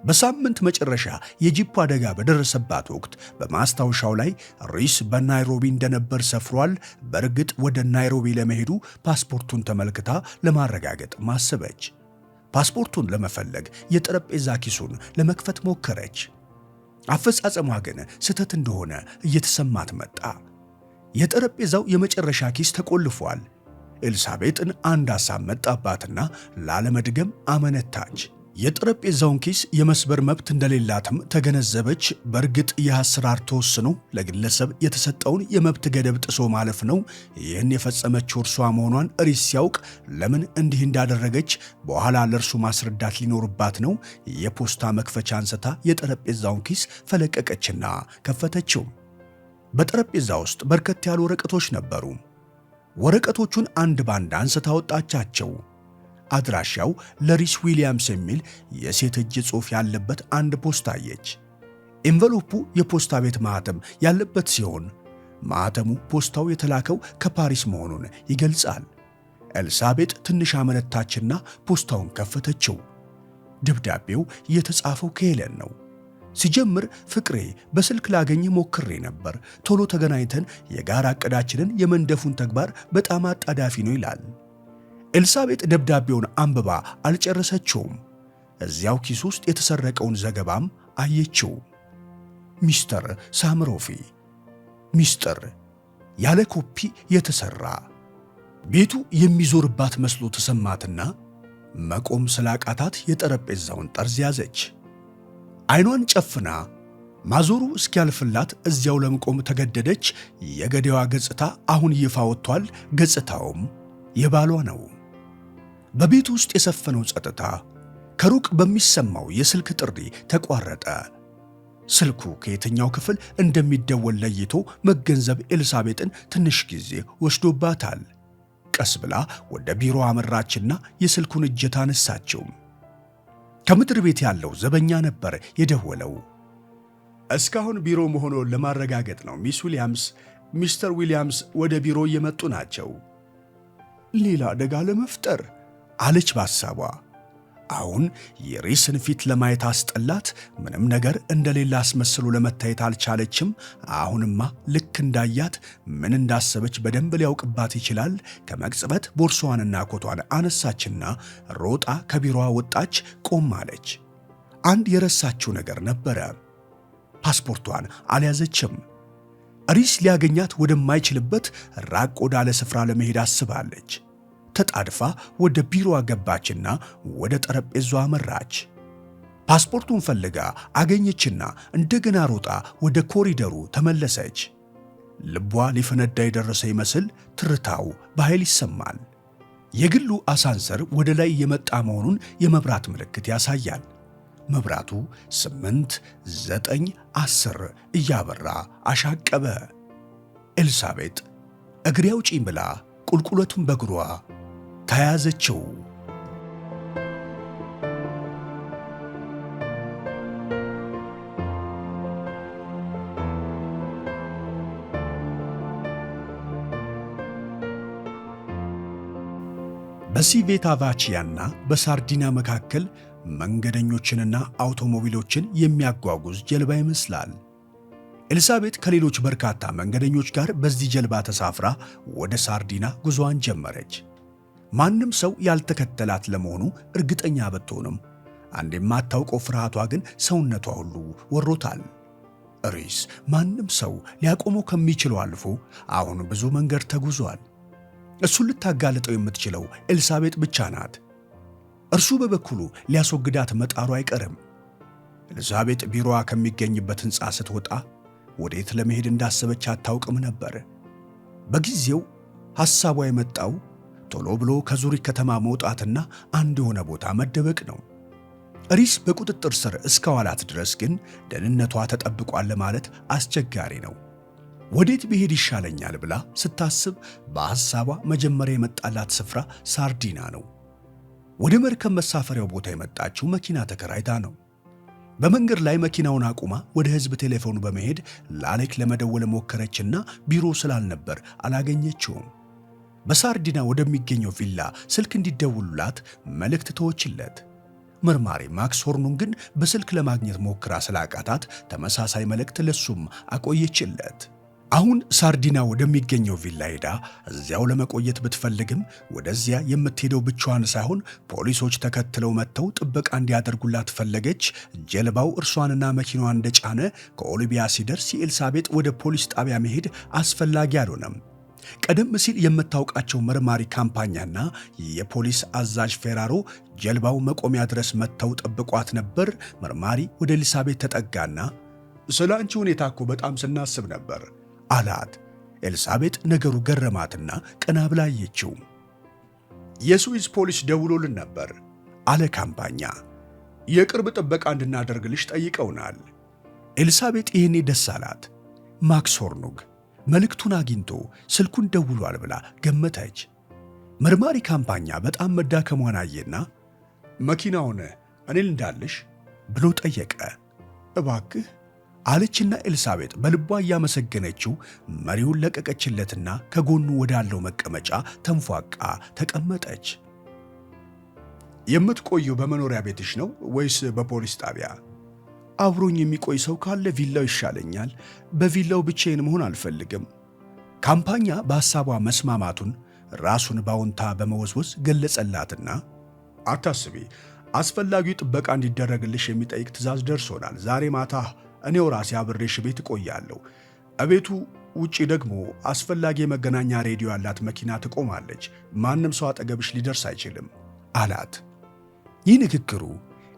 በሳምንት መጨረሻ የጂፕ አደጋ በደረሰባት ወቅት በማስታወሻው ላይ ሪስ በናይሮቢ እንደነበር ሰፍሯል። በእርግጥ ወደ ናይሮቢ ለመሄዱ ፓስፖርቱን ተመልክታ ለማረጋገጥ ማሰበች። ፓስፖርቱን ለመፈለግ የጠረጴዛ ኪሱን ለመክፈት ሞከረች። አፈጻጸሟ ግን ስህተት እንደሆነ እየተሰማት መጣ። የጠረጴዛው የመጨረሻ ኪስ ተቆልፏል። ኤልሳቤጥን አንድ ሐሳብ መጣባትና ላለመድገም አመነታች። የጠረጴዛውን ኪስ የመስበር መብት እንደሌላትም ተገነዘበች። በእርግጥ ይህ አሰራር ተወስኖ ለግለሰብ የተሰጠውን የመብት ገደብ ጥሶ ማለፍ ነው። ይህን የፈጸመችው እርሷ መሆኗን ሪስ ሲያውቅ ለምን እንዲህ እንዳደረገች በኋላ ለእርሱ ማስረዳት ሊኖርባት ነው። የፖስታ መክፈቻ አንስታ የጠረጴዛውን ኪስ ፈለቀቀችና ከፈተችው። በጠረጴዛ ውስጥ በርከት ያሉ ወረቀቶች ነበሩ። ወረቀቶቹን አንድ ባንድ አንስታ ወጣቻቸው። አድራሻው ለሪስ ዊሊያምስ የሚል የሴት እጅ ጽሑፍ ያለበት አንድ ፖስታ አየች። ኤንቨሎፑ የፖስታ ቤት ማህተም ያለበት ሲሆን ማህተሙ ፖስታው የተላከው ከፓሪስ መሆኑን ይገልጻል። ኤልሳቤጥ ትንሽ አመነታችና ፖስታውን ከፈተችው። ደብዳቤው የተጻፈው ከሄለን ነው። ሲጀምር ፍቅሬ በስልክ ላገኝ ሞክሬ ነበር። ቶሎ ተገናኝተን የጋራ ዕቅዳችንን የመንደፉን ተግባር በጣም አጣዳፊ ነው ይላል። ኤልሳቤጥ ደብዳቤውን አንብባ አልጨረሰችውም። እዚያው ኪስ ውስጥ የተሰረቀውን ዘገባም አየችው። ሚስተር ሳምሮፊ፣ ሚስጥር፣ ያለ ኮፒ የተሰራ። ቤቱ የሚዞርባት መስሎ ተሰማትና መቆም ስላቃታት የጠረጴዛውን ጠርዝ ያዘች። አይኗን ጨፍና ማዞሩ እስኪያልፍላት እዚያው ለመቆም ተገደደች። የገዳዋ ገጽታ አሁን ይፋ ወጥቷል። ገጽታውም የባሏ ነው። በቤቱ ውስጥ የሰፈነው ጸጥታ ከሩቅ በሚሰማው የስልክ ጥሪ ተቋረጠ። ስልኩ ከየትኛው ክፍል እንደሚደወል ለይቶ መገንዘብ ኤልሳቤጥን ትንሽ ጊዜ ወስዶባታል። ቀስ ብላ ወደ ቢሮ አመራችና የስልኩን እጀታ አነሳችው። ከምድር ቤት ያለው ዘበኛ ነበር የደወለው። እስካሁን ቢሮ መሆኑን ለማረጋገጥ ነው ሚስ ዊሊያምስ። ሚስተር ዊሊያምስ ወደ ቢሮ እየመጡ ናቸው። ሌላ አደጋ ለመፍጠር አለች በሐሳቧ። አሁን የሪስን ፊት ለማየት አስጠላት። ምንም ነገር እንደሌላ አስመስሎ ለመታየት አልቻለችም። አሁንማ ልክ እንዳያት ምን እንዳሰበች በደንብ ሊያውቅባት ይችላል። ከመቅጽበት ቦርሷንና ኮቷን አነሳችና ሮጣ ከቢሮዋ ወጣች። ቆም አለች። አንድ የረሳችው ነገር ነበረ። ፓስፖርቷን አልያዘችም። ሪስ ሊያገኛት ወደማይችልበት ራቅ ወዳለ ስፍራ ለመሄድ አስባለች። ተጣድፋ ወደ ቢሮዋ ገባችና ወደ ጠረጴዛዋ አመራች። ፓስፖርቱን ፈልጋ አገኘችና እንደገና ሮጣ ወደ ኮሪደሩ ተመለሰች። ልቧ ሊፈነዳ የደረሰ ይመስል ትርታው በኃይል ይሰማል። የግሉ አሳንሰር ወደ ላይ የመጣ መሆኑን የመብራት ምልክት ያሳያል። መብራቱ 8፣ 9፣ 10 እያበራ አሻቀበ። ኤልሳቤጥ እግሬ አውጪኝ ብላ ቁልቁለቱን በእግሯ ተያዘችው። በሲቬታ ቫቺያና በሳርዲና መካከል መንገደኞችንና አውቶሞቢሎችን የሚያጓጉዝ ጀልባ ይመስላል። ኤልሳቤጥ ከሌሎች በርካታ መንገደኞች ጋር በዚህ ጀልባ ተሳፍራ ወደ ሳርዲና ጉዞዋን ጀመረች። ማንም ሰው ያልተከተላት ለመሆኑ እርግጠኛ ብትሆንም አንድ የማታውቀው ፍርሃቷ ግን ሰውነቷ ሁሉ ወሮታል። ሪስ ማንም ሰው ሊያቆመው ከሚችለው አልፎ አሁን ብዙ መንገድ ተጉዟል። እሱን ልታጋልጠው የምትችለው ኤልሳቤጥ ብቻ ናት። እርሱ በበኩሉ ሊያስወግዳት መጣሩ አይቀርም። ኤልሳቤጥ ቢሮዋ ከሚገኝበት ሕንፃ ስትወጣ ወዴት ለመሄድ እንዳሰበች አታውቅም ነበር። በጊዜው ሐሳቧ የመጣው ቶሎ ብሎ ከዙሪክ ከተማ መውጣትና አንድ የሆነ ቦታ መደበቅ ነው። ሪስ በቁጥጥር ስር እስከዋላት ድረስ ግን ደህንነቷ ተጠብቋል ለማለት አስቸጋሪ ነው። ወዴት ብሄድ ይሻለኛል ብላ ስታስብ በሐሳቧ መጀመሪያ የመጣላት ስፍራ ሳርዲና ነው። ወደ መርከብ መሳፈሪያው ቦታ የመጣችው መኪና ተከራይታ ነው። በመንገድ ላይ መኪናውን አቁማ ወደ ሕዝብ ቴሌፎኑ በመሄድ ለአሌክ ለመደወል ሞከረችና ቢሮ ስላልነበር አላገኘችውም። በሳርዲና ወደሚገኘው ቪላ ስልክ እንዲደውሉላት መልእክት ተወችለት። መርማሪ ማክስ ሆርኑን ግን በስልክ ለማግኘት ሞክራ ስላቃታት ተመሳሳይ መልእክት ለሱም አቆየችለት። አሁን ሳርዲና ወደሚገኘው ቪላ ሄዳ እዚያው ለመቆየት ብትፈልግም ወደዚያ የምትሄደው ብቻዋን ሳይሆን ፖሊሶች ተከትለው መጥተው ጥበቃ እንዲያደርጉላት ፈለገች። ጀልባው እርሷንና መኪናዋን እንደጫነ ከኦሊቪያ ሲደርስ የኤልሳቤጥ ወደ ፖሊስ ጣቢያ መሄድ አስፈላጊ አልሆነም። ቀደም ሲል የምታውቃቸው መርማሪ ካምፓኛና የፖሊስ አዛዥ ፌራሮ ጀልባው መቆሚያ ድረስ መጥተው ጠብቋት ነበር። መርማሪ ወደ ኤልሳቤጥ ተጠጋና ስለ አንቺ ሁኔታ እኮ በጣም ስናስብ ነበር አላት። ኤልሳቤጥ ነገሩ ገረማትና ቀና ብላ አየችው። የስዊዝ ፖሊስ ደውሎልን ነበር አለ ካምፓኛ። የቅርብ ጥበቃ እንድናደርግልሽ ጠይቀውናል። ኤልሳቤጥ ይህኔ ደስ አላት። ማክስ ሆርኑግ መልእክቱን አግኝቶ ስልኩን ደውሏል ብላ ገመተች። መርማሪ ካምፓኛ በጣም መዳከሟን አየና መኪናውን እኔ ልንዳልሽ ብሎ ጠየቀ። እባክህ አለችና ኤልሳቤጥ በልቧ እያመሰገነችው መሪውን ለቀቀችለትና ከጎኑ ወዳለው መቀመጫ ተንፏቃ ተቀመጠች። የምትቆየው በመኖሪያ ቤትሽ ነው ወይስ በፖሊስ ጣቢያ? አብሮኝ የሚቆይ ሰው ካለ ቪላው ይሻለኛል። በቪላው ብቻዬን መሆን አልፈልግም። ካምፓኛ በሐሳቧ መስማማቱን ራሱን ባውንታ በመወዝወዝ ገለጸላትና አታስቢ፣ አስፈላጊው ጥበቃ እንዲደረግልሽ የሚጠይቅ ትዕዛዝ ደርሶናል። ዛሬ ማታ እኔው ራሴ አብሬሽ ቤት እቆያለሁ። እቤቱ ውጪ ደግሞ አስፈላጊ የመገናኛ ሬዲዮ ያላት መኪና ትቆማለች። ማንም ሰው አጠገብሽ ሊደርስ አይችልም አላት። ይህ ንግግሩ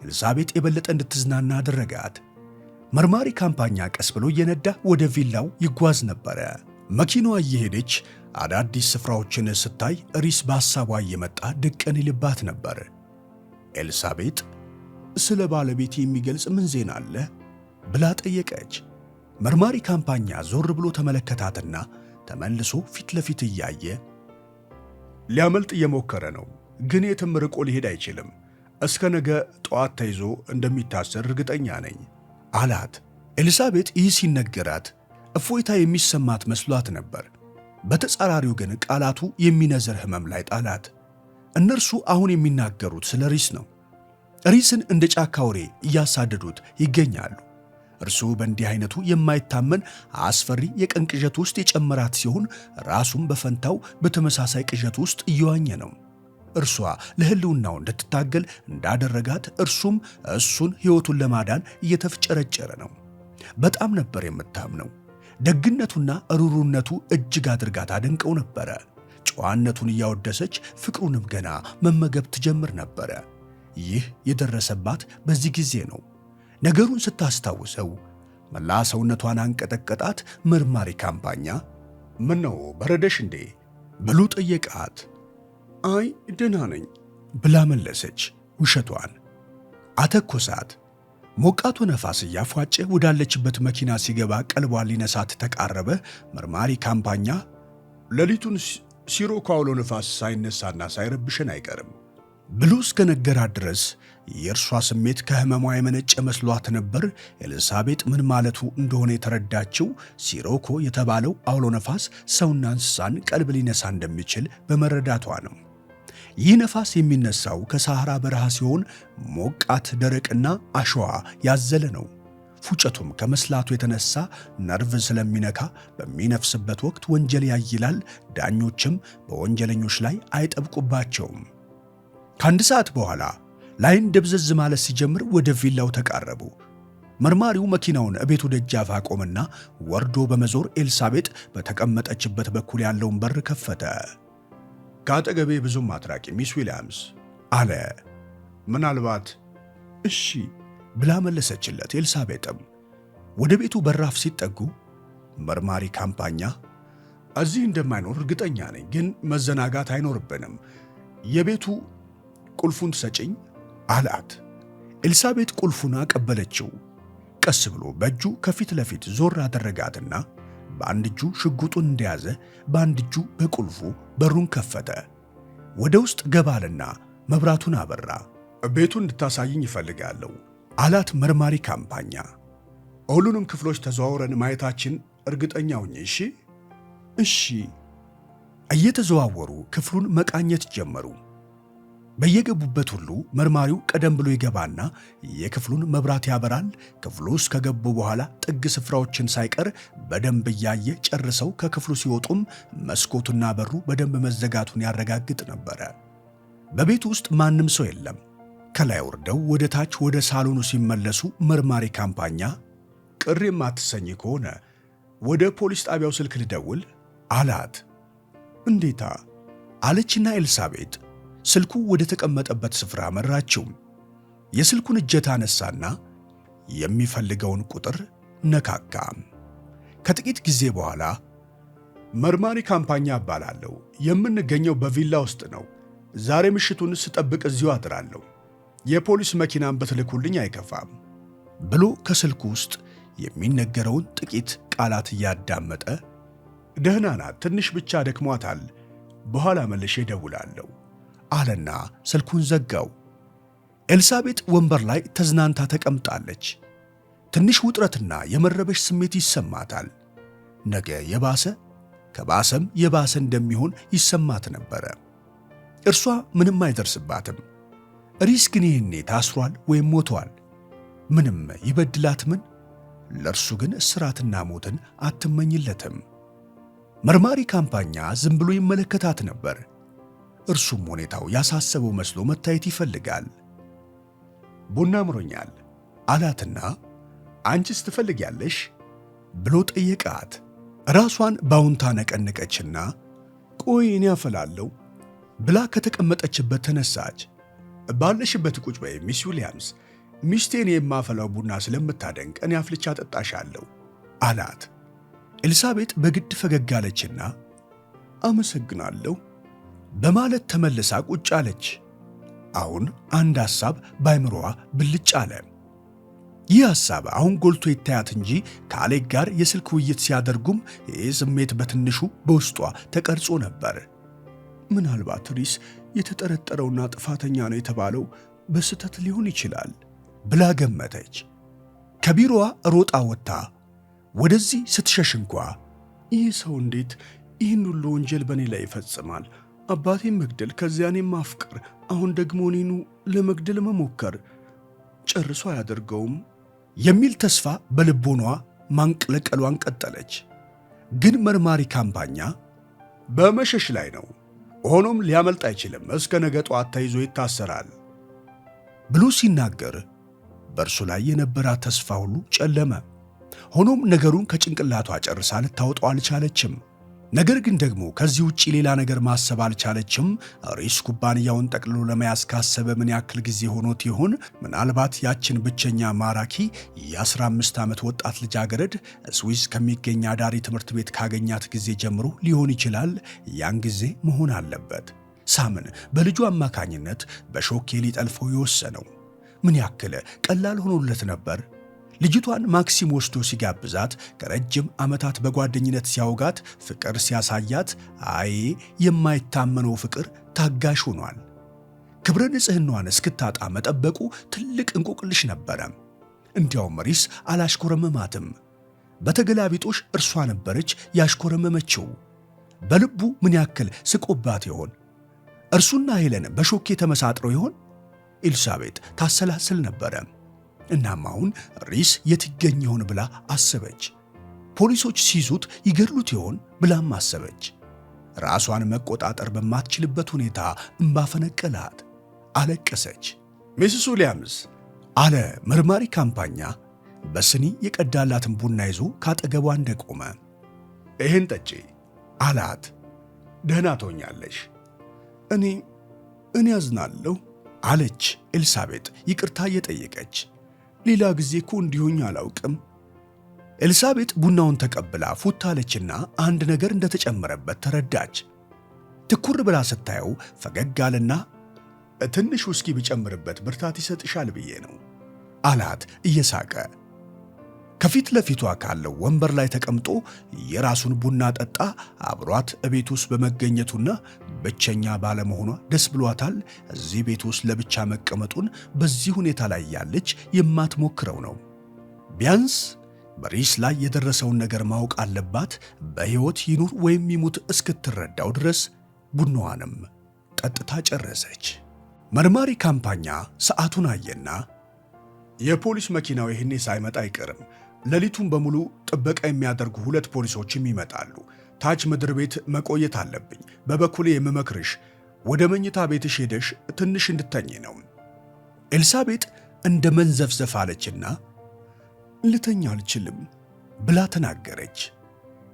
ኤልሳቤጥ የበለጠ እንድትዝናና አደረጋት። መርማሪ ካምፓኛ ቀስ ብሎ እየነዳ ወደ ቪላው ይጓዝ ነበረ። መኪናዋ እየሄደች አዳዲስ ስፍራዎችን ስታይ ሪስ በሐሳቧ እየመጣ ድቅን ይልባት ነበር። ኤልሳቤጥ ስለ ባለቤት የሚገልጽ ምን ዜና አለ ብላ ጠየቀች። መርማሪ ካምፓኛ ዞር ብሎ ተመለከታትና ተመልሶ ፊት ለፊት እያየ ሊያመልጥ እየሞከረ ነው፣ ግን የትም ርቆ ሊሄድ አይችልም። እስከ ነገ ጠዋት ተይዞ እንደሚታሰር እርግጠኛ ነኝ አላት። ኤልሳቤጥ ይህ ሲነገራት እፎይታ የሚሰማት መስሏት ነበር። በተጻራሪው ግን ቃላቱ የሚነዝር ሕመም ላይ ጣላት። እነርሱ አሁን የሚናገሩት ስለ ሪስ ነው። ሪስን እንደ ጫካ ወሬ እያሳደዱት ይገኛሉ። እርሱ በእንዲህ አይነቱ የማይታመን አስፈሪ የቀን ቅዠት ውስጥ የጨመራት ሲሆን ራሱም በፈንታው በተመሳሳይ ቅዠት ውስጥ እየዋኘ ነው። እርሷ ለሕልውናው እንድትታገል እንዳደረጋት እርሱም እሱን ሕይወቱን ለማዳን እየተፍጨረጨረ ነው። በጣም ነበር የምታምነው። ደግነቱና ሩሩነቱ እጅግ አድርጋ ታደንቀው ነበረ። ጨዋነቱን እያወደሰች ፍቅሩንም ገና መመገብ ትጀምር ነበረ። ይህ የደረሰባት በዚህ ጊዜ ነው። ነገሩን ስታስታውሰው መላ ሰውነቷን አንቀጠቀጣት። መርማሪ ካምፓኛ ምን ነው በረደሽ እንዴ ብሎ ጠየቃት። አይ ደህና ነኝ ብላ መለሰች ውሸቷን። አተኮሳት። ሞቃቱ ነፋስ እያፏጨ ወዳለችበት መኪና ሲገባ ቀልቧን ሊነሳት ተቃረበ። መርማሪ ካምፓኛ ሌሊቱን ሲሮኮ አውሎ ነፋስ ሳይነሳና ሳይረብሸን አይቀርም ብሎ እስከነገራት ድረስ የእርሷ ስሜት ከሕመሟ የመነጨ መስሏት ነበር። ኤልሳቤጥ ምን ማለቱ እንደሆነ የተረዳችው ሲሮኮ የተባለው አውሎ ነፋስ ሰውና እንስሳን ቀልብ ሊነሳ እንደሚችል በመረዳቷ ነው። ይህ ነፋስ የሚነሳው ከሳህራ በረሃ ሲሆን ሞቃት፣ ደረቅና አሸዋ ያዘለ ነው። ፉጨቱም ከመስላቱ የተነሳ ነርቭ ስለሚነካ በሚነፍስበት ወቅት ወንጀል ያይላል። ዳኞችም በወንጀለኞች ላይ አይጠብቁባቸውም። ከአንድ ሰዓት በኋላ ላይን ደብዘዝ ማለት ሲጀምር ወደ ቪላው ተቃረቡ። መርማሪው መኪናውን እቤቱ ደጃፍ አቆምና ወርዶ በመዞር ኤልሳቤጥ በተቀመጠችበት በኩል ያለውን በር ከፈተ። ከአጠገቤ ብዙም አትራቂ ሚስ ዊሊያምስ አለ። ምናልባት እሺ ብላ መለሰችለት። ኤልሳቤጥም ወደ ቤቱ በራፍ ሲጠጉ መርማሪ ካምፓኛ እዚህ እንደማይኖር እርግጠኛ ነኝ፣ ግን መዘናጋት አይኖርብንም። የቤቱ ቁልፉን ትሰጪኝ አላት። ኤልሳቤጥ ቁልፉን አቀበለችው። ቀስ ብሎ በእጁ ከፊት ለፊት ዞር አደረጋትና በአንድ እጁ ሽጉጡን እንደያዘ በአንድ እጁ በቁልፉ በሩን ከፈተ። ወደ ውስጥ ገባልና መብራቱን አበራ። ቤቱን እንድታሳይኝ ይፈልጋለሁ አላት መርማሪ ካምፓኛ። ሁሉንም ክፍሎች ተዘዋውረን ማየታችን እርግጠኛ ሁኚ እሺ? እሺ። እየተዘዋወሩ ክፍሉን መቃኘት ጀመሩ። በየገቡበት ሁሉ መርማሪው ቀደም ብሎ ይገባና የክፍሉን መብራት ያበራል። ክፍሉ ውስጥ ከገቡ በኋላ ጥግ ስፍራዎችን ሳይቀር በደንብ እያየ ጨርሰው ከክፍሉ ሲወጡም መስኮቱና በሩ በደንብ መዘጋቱን ያረጋግጥ ነበረ። በቤቱ ውስጥ ማንም ሰው የለም። ከላይ ወርደው ወደ ታች ወደ ሳሎኑ ሲመለሱ መርማሪ ካምፓኛ ቅር የማትሰኝ ከሆነ ወደ ፖሊስ ጣቢያው ስልክ ልደውል አላት። እንዴታ አለችና ኤልሳቤጥ ስልኩ ወደ ተቀመጠበት ስፍራ መራችው። የስልኩን እጀታ አነሳና የሚፈልገውን ቁጥር ነካካ። ከጥቂት ጊዜ በኋላ መርማሪ ካምፓኛ እባላለሁ፣ የምንገኘው በቪላ ውስጥ ነው። ዛሬ ምሽቱን ስጠብቅ እዚሁ አድራለሁ። የፖሊስ መኪናን በትልኩልኝ አይከፋም ብሎ ከስልኩ ውስጥ የሚነገረውን ጥቂት ቃላት እያዳመጠ ደህና ናት፣ ትንሽ ብቻ ደክሟታል፣ በኋላ መልሼ እደውላለሁ አለና ስልኩን ዘጋው። ኤልሳቤጥ ወንበር ላይ ተዝናንታ ተቀምጣለች። ትንሽ ውጥረትና የመረበሽ ስሜት ይሰማታል። ነገ የባሰ ከባሰም የባሰ እንደሚሆን ይሰማት ነበረ። እርሷ ምንም አይደርስባትም። ሪስ ግን ይህኔ ታስሯል ወይም ሞቷል። ምንም ይበድላት ምን? ለእርሱ ግን እስራትና ሞትን አትመኝለትም። መርማሪ ካምፓኛ ዝም ብሎ ይመለከታት ነበር። እርሱም ሁኔታው ያሳሰበው መስሎ መታየት ይፈልጋል። ቡና አምሮኛል አላትና አንቺስ ትፈልጊያለሽ ብሎ ጠየቃት። ራሷን ባውንታ ነቀነቀችና ቆይ እኔ አፈላለሁ ብላ ከተቀመጠችበት ተነሳች። ባለሽበት ቁጭ በይ ሚስ ዊሊያምስ፣ ሚስቴን የማፈላው ቡና ስለምታደንቅ እኔ አፍልቻ ጠጣሻለሁ አላት። ኤልሳቤጥ በግድ ፈገግ አለችና አመሰግናለሁ በማለት ተመልሳ ቁጭ አለች። አሁን አንድ ሐሳብ ባይምሮዋ ብልጭ አለ። ይህ ሐሳብ አሁን ጎልቶ ይታያት እንጂ ከአሌክ ጋር የስልክ ውይይት ሲያደርጉም ይህ ስሜት በትንሹ በውስጧ ተቀርጾ ነበር። ምናልባት ሪስ የተጠረጠረውና ጥፋተኛ ነው የተባለው በስህተት ሊሆን ይችላል ብላ ገመተች። ከቢሮዋ ሮጣ ወጥታ ወደዚህ ስትሸሽ እንኳ ይህ ሰው እንዴት ይህን ሁሉ ወንጀል በእኔ ላይ ይፈጽማል? አባቴን መግደል፣ ከዚያ እኔን ማፍቀር፣ አሁን ደግሞ እኔኑ ለመግደል መሞከር ጨርሶ አያደርገውም የሚል ተስፋ በልቦኗ ማንቀለቀሏን ቀጠለች። ግን መርማሪ ካምፓኛ በመሸሽ ላይ ነው፣ ሆኖም ሊያመልጥ አይችልም፣ እስከ ነገ ጠዋት ተይዞ ይታሰራል ብሎ ሲናገር በእርሱ ላይ የነበራት ተስፋ ሁሉ ጨለመ። ሆኖም ነገሩን ከጭንቅላቷ ጨርሳ ልታወጣው አልቻለችም። ነገር ግን ደግሞ ከዚህ ውጪ ሌላ ነገር ማሰብ አልቻለችም። ሪስ ኩባንያውን ጠቅልሎ ለመያዝ ካሰበ ምን ያክል ጊዜ ሆኖት ይሆን? ምናልባት ያችን ብቸኛ ማራኪ የ15 ዓመት ወጣት ልጃገረድ ስዊዝ ከሚገኝ አዳሪ ትምህርት ቤት ካገኛት ጊዜ ጀምሮ ሊሆን ይችላል። ያን ጊዜ መሆን አለበት ሳምን በልጁ አማካኝነት በሾኬ ሊጠልፈው የወሰነው። ምን ያክል ቀላል ሆኖለት ነበር። ልጅቷን ማክሲም ወስዶ ሲጋብዛት፣ ከረጅም ዓመታት በጓደኝነት ሲያወጋት፣ ፍቅር ሲያሳያት፣ አይ የማይታመነው ፍቅር ታጋሽ ሆኗል። ክብረ ንጽሕናዋን እስክታጣ መጠበቁ ትልቅ እንቆቅልሽ ነበረ። እንዲያውም ሪስ አላሽኮረመማትም። በተገላቢጦሽ እርሷ ነበረች ያሽኮረመመችው። በልቡ ምን ያክል ስቆባት ይሆን? እርሱና ሄለን በሾኬ ተመሳጥረው ይሆን? ኤልሳቤጥ ታሰላስል ነበረ። እናም አሁን ሪስ የት ይገኝ ይሆን ብላ አሰበች። ፖሊሶች ሲይዙት ይገድሉት ይሆን ብላም አሰበች። ራሷን መቆጣጠር በማትችልበት ሁኔታ እንባ ፈነቀላት። አለቀሰች። ሚስስ ዊሊያምስ አለ መርማሪ ካምፓኛ በስኒ የቀዳላትን ቡና ይዞ ካጠገቧ እንደቆመ። ይህን ጠጪ አላት። ደህና ትሆኛለሽ። እኔ አዝናለሁ አለች ኤልሳቤጥ ይቅርታ እየጠየቀች። ሌላ ጊዜ እኮ እንዲሆኝ አላውቅም። ኤልሳቤጥ ቡናውን ተቀብላ ፉታለችና አንድ ነገር እንደተጨመረበት ተረዳች። ትኩር ብላ ስታየው ፈገግ አለና ትንሽ ውስኪ ብጨምርበት ብርታት ይሰጥሻል ብዬ ነው አላት እየሳቀ። ከፊት ለፊቷ ካለው ወንበር ላይ ተቀምጦ የራሱን ቡና ጠጣ። አብሯት ቤት ውስጥ በመገኘቱና ብቸኛ ባለመሆኗ ደስ ብሏታል። እዚህ ቤት ውስጥ ለብቻ መቀመጡን በዚህ ሁኔታ ላይ ያለች የማትሞክረው ነው። ቢያንስ በሪስ ላይ የደረሰውን ነገር ማወቅ አለባት። በሕይወት ይኑር ወይም ይሙት እስክትረዳው ድረስ ቡናዋንም ጠጥታ ጨረሰች። መርማሪ ካምፓኛ ሰዓቱን አየና የፖሊስ መኪናው ይህኔ ሳይመጣ አይቀርም። ሌሊቱን በሙሉ ጥበቃ የሚያደርጉ 2 ፖሊሶችም ይመጣሉ። ታች ምድር ቤት መቆየት አለብኝ። በበኩሌ የምመክርሽ ወደ መኝታ ቤትሽ ሄደሽ ትንሽ እንድተኝ ነው። ኤልሳቤጥ እንደ መንዘፍዘፍ አለችና ልተኛ አልችልም ብላ ተናገረች።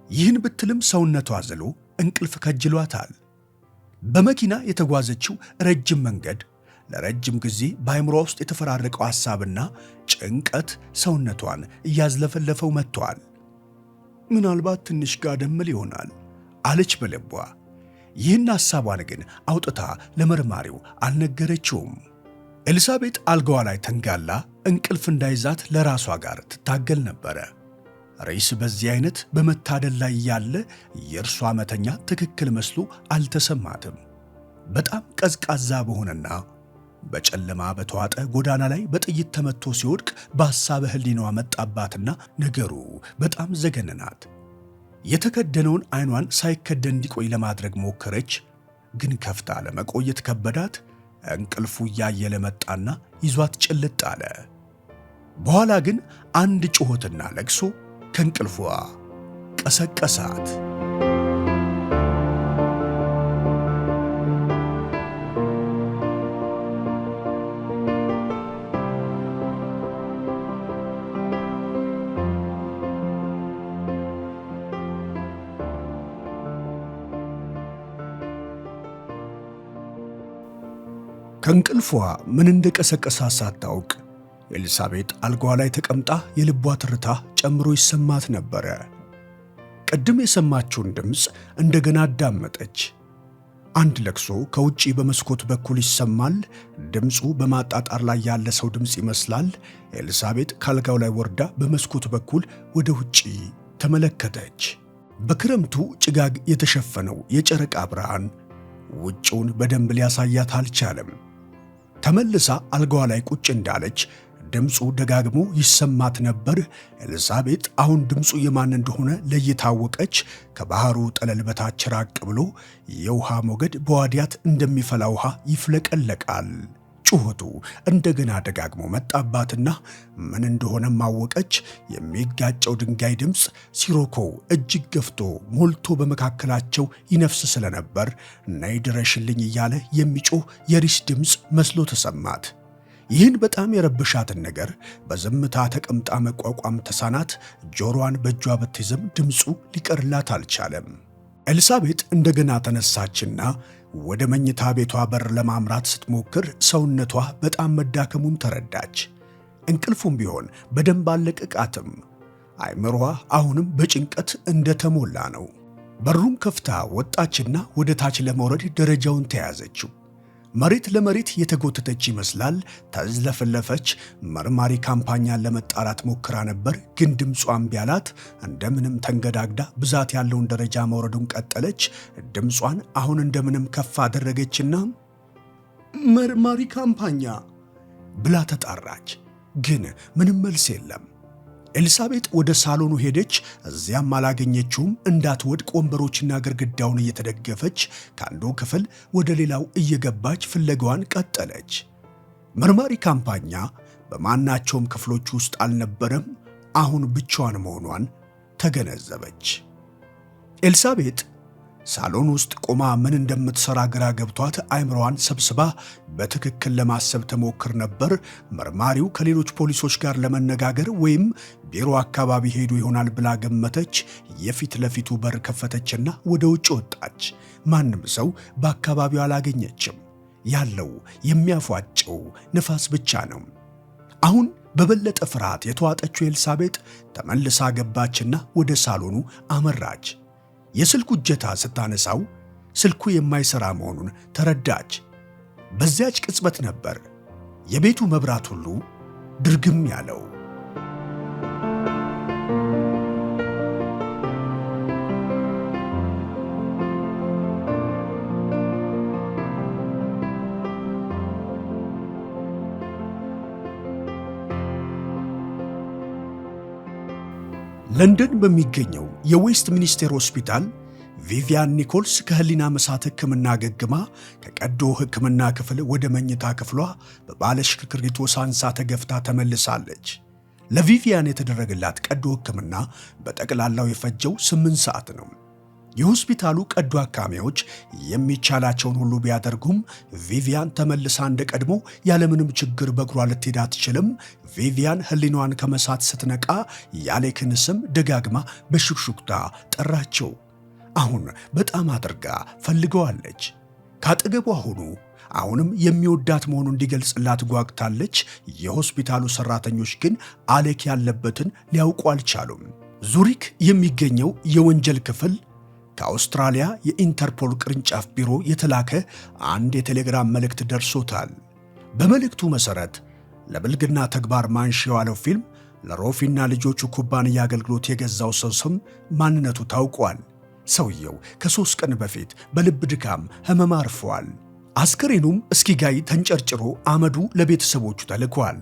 ይህን ብትልም ሰውነቷ ዝሎ እንቅልፍ ከጅሏታል። በመኪና የተጓዘችው ረጅም መንገድ ለረጅም ጊዜ በአይምሯ ውስጥ የተፈራረቀው ሐሳብና ጭንቀት ሰውነቷን እያዝለፈለፈው መጥቷል። ምናልባት ትንሽ ጋደምል ይሆናል አለች በልቧ። ይህን ሐሳቧን ግን አውጥታ ለመርማሪው አልነገረችውም። ኤልሳቤጥ አልጋዋ ላይ ተንጋላ እንቅልፍ እንዳይዛት ለራሷ ጋር ትታገል ነበረ። ሬስ በዚህ አይነት በመታደል ላይ ያለ የእርሷ መተኛ ትክክል መስሎ አልተሰማትም። በጣም ቀዝቃዛ በሆነና በጨለማ በተዋጠ ጎዳና ላይ በጥይት ተመቶ ሲወድቅ በሐሳበ ሕሊናዋ መጣባትና ነገሩ በጣም ዘገነናት። የተከደነውን አይኗን ሳይከደን እንዲቆይ ለማድረግ ሞከረች፣ ግን ከፍታ ለመቆየት ከበዳት። እንቅልፉ እያየለ መጣና ይዟት ጭልጥ አለ። በኋላ ግን አንድ ጩኸትና ለቅሶ ከእንቅልፏ ቀሰቀሳት። ከእንቅልፏ ምን እንደቀሰቀሳት ሳታውቅ ኤልሳቤጥ አልጋዋ ላይ ተቀምጣ የልቧ ትርታ ጨምሮ ይሰማት ነበረ። ቅድም የሰማችውን ድምፅ እንደገና አዳመጠች። አንድ ለቅሶ ከውጪ በመስኮት በኩል ይሰማል። ድምፁ በማጣጣር ላይ ያለ ሰው ድምፅ ይመስላል። ኤልሳቤጥ ካልጋው ላይ ወርዳ በመስኮት በኩል ወደ ውጪ ተመለከተች። በክረምቱ ጭጋግ የተሸፈነው የጨረቃ ብርሃን ውጪውን በደንብ ሊያሳያት አልቻለም። ተመልሳ አልጋዋ ላይ ቁጭ እንዳለች ድምፁ ደጋግሞ ይሰማት ነበር። ኤልሳቤጥ አሁን ድምፁ የማን እንደሆነ ለይታወቀች። ከባህሩ ጠለል በታች ራቅ ብሎ የውሃ ሞገድ በዋዲያት እንደሚፈላ ውሃ ይፍለቀለቃል። ጩኸቱ እንደገና ደጋግሞ መጣባትና ምን እንደሆነ ማወቀች። የሚጋጨው ድንጋይ ድምፅ ሲሮኮው እጅግ ገፍቶ ሞልቶ በመካከላቸው ይነፍስ ስለነበር ነይ ድረሽልኝ እያለ የሚጮህ የሪስ ድምፅ መስሎ ተሰማት። ይህን በጣም የረበሻትን ነገር በዝምታ ተቀምጣ መቋቋም ተሳናት። ጆሮዋን በእጇ ብትይዝም ድምፁ ሊቀርላት አልቻለም። ኤልሳቤጥ እንደገና ተነሳችና ወደ መኝታ ቤቷ በር ለማምራት ስትሞክር ሰውነቷ በጣም መዳከሙን ተረዳች። እንቅልፉም ቢሆን በደንብ አልለቀቃትም። አይምሯ አሁንም በጭንቀት እንደተሞላ ነው። በሩን ከፍታ ወጣችና ወደ ታች ለመውረድ ደረጃውን ተያዘችው። መሬት ለመሬት የተጎተተች ይመስላል። ተዝለፈለፈች። መርማሪ ካምፓኛን ለመጣራት ሞክራ ነበር፣ ግን ድምጿ እምቢ አላት። እንደምንም ተንገዳግዳ ብዛት ያለውን ደረጃ መውረዱን ቀጠለች። ድምጿን አሁን እንደምንም ከፍ አደረገችና መርማሪ ካምፓኛ ብላ ተጣራች፣ ግን ምንም መልስ የለም። ኤልሳቤጥ ወደ ሳሎኑ ሄደች። እዚያም አላገኘችውም። እንዳትወድቅ ወንበሮችና ግድግዳውን እየተደገፈች ከአንዱ ክፍል ወደ ሌላው እየገባች ፍለጋዋን ቀጠለች። መርማሪ ካምፓኛ በማናቸውም ክፍሎች ውስጥ አልነበረም። አሁን ብቻዋን መሆኗን ተገነዘበች። ኤልሳቤጥ ሳሎን ውስጥ ቆማ ምን እንደምትሰራ ግራ ገብቷት አይምሮዋን ሰብስባ በትክክል ለማሰብ ተሞክር ነበር። መርማሪው ከሌሎች ፖሊሶች ጋር ለመነጋገር ወይም ቢሮ አካባቢ ሄዱ ይሆናል ብላ ገመተች። የፊት ለፊቱ በር ከፈተችና ወደ ውጭ ወጣች። ማንም ሰው በአካባቢው አላገኘችም። ያለው የሚያፏጨው ነፋስ ብቻ ነው። አሁን በበለጠ ፍርሃት የተዋጠችው ኤልሳቤጥ ተመልሳ ገባችና ወደ ሳሎኑ አመራች። የስልኩ እጀታ ስታነሳው ስልኩ የማይሰራ መሆኑን ተረዳች። በዚያች ቅጽበት ነበር የቤቱ መብራት ሁሉ ድርግም ያለው። ለንደን በሚገኘው የዌስት ሚኒስቴር ሆስፒታል ቪቪያን ኒኮልስ ከህሊና መሳት ሕክምና አገግማ ከቀዶ ሕክምና ክፍል ወደ መኝታ ክፍሏ በባለ ሽክርክሪት ወሳንሳ ተገፍታ ተመልሳለች። ለቪቪያን የተደረገላት ቀዶ ሕክምና በጠቅላላው የፈጀው 8 ሰዓት ነው። የሆስፒታሉ ቀዶ አካሚዎች የሚቻላቸውን ሁሉ ቢያደርጉም ቪቪያን ተመልሳ እንደቀድሞ ያለምንም ችግር በእግሯ ልትሄድ አትችልም። ቪቪያን ህሊናዋን ከመሳት ስትነቃ የአሌክን ስም ደጋግማ በሹክሹክታ ጠራቸው። አሁን በጣም አድርጋ ፈልገዋለች። ካጠገቧ ሆኖ አሁንም የሚወዳት መሆኑን እንዲገልጽላት ጓግታለች። የሆስፒታሉ ሰራተኞች ግን አሌክ ያለበትን ሊያውቁ አልቻሉም። ዙሪክ የሚገኘው የወንጀል ክፍል ከአውስትራሊያ የኢንተርፖል ቅርንጫፍ ቢሮ የተላከ አንድ የቴሌግራም መልእክት ደርሶታል። በመልእክቱ መሠረት ለብልግና ተግባር ማንሽ የዋለው ፊልም ለሮፊና ልጆቹ ኩባንያ አገልግሎት የገዛው ሰው ስም ማንነቱ ታውቋል። ሰውየው ከ3 ቀን በፊት በልብ ድካም ህመም አርፈዋል። አስከሬኑም እስኪጋይ ተንጨርጭሮ አመዱ ለቤተሰቦቹ ተልኳል።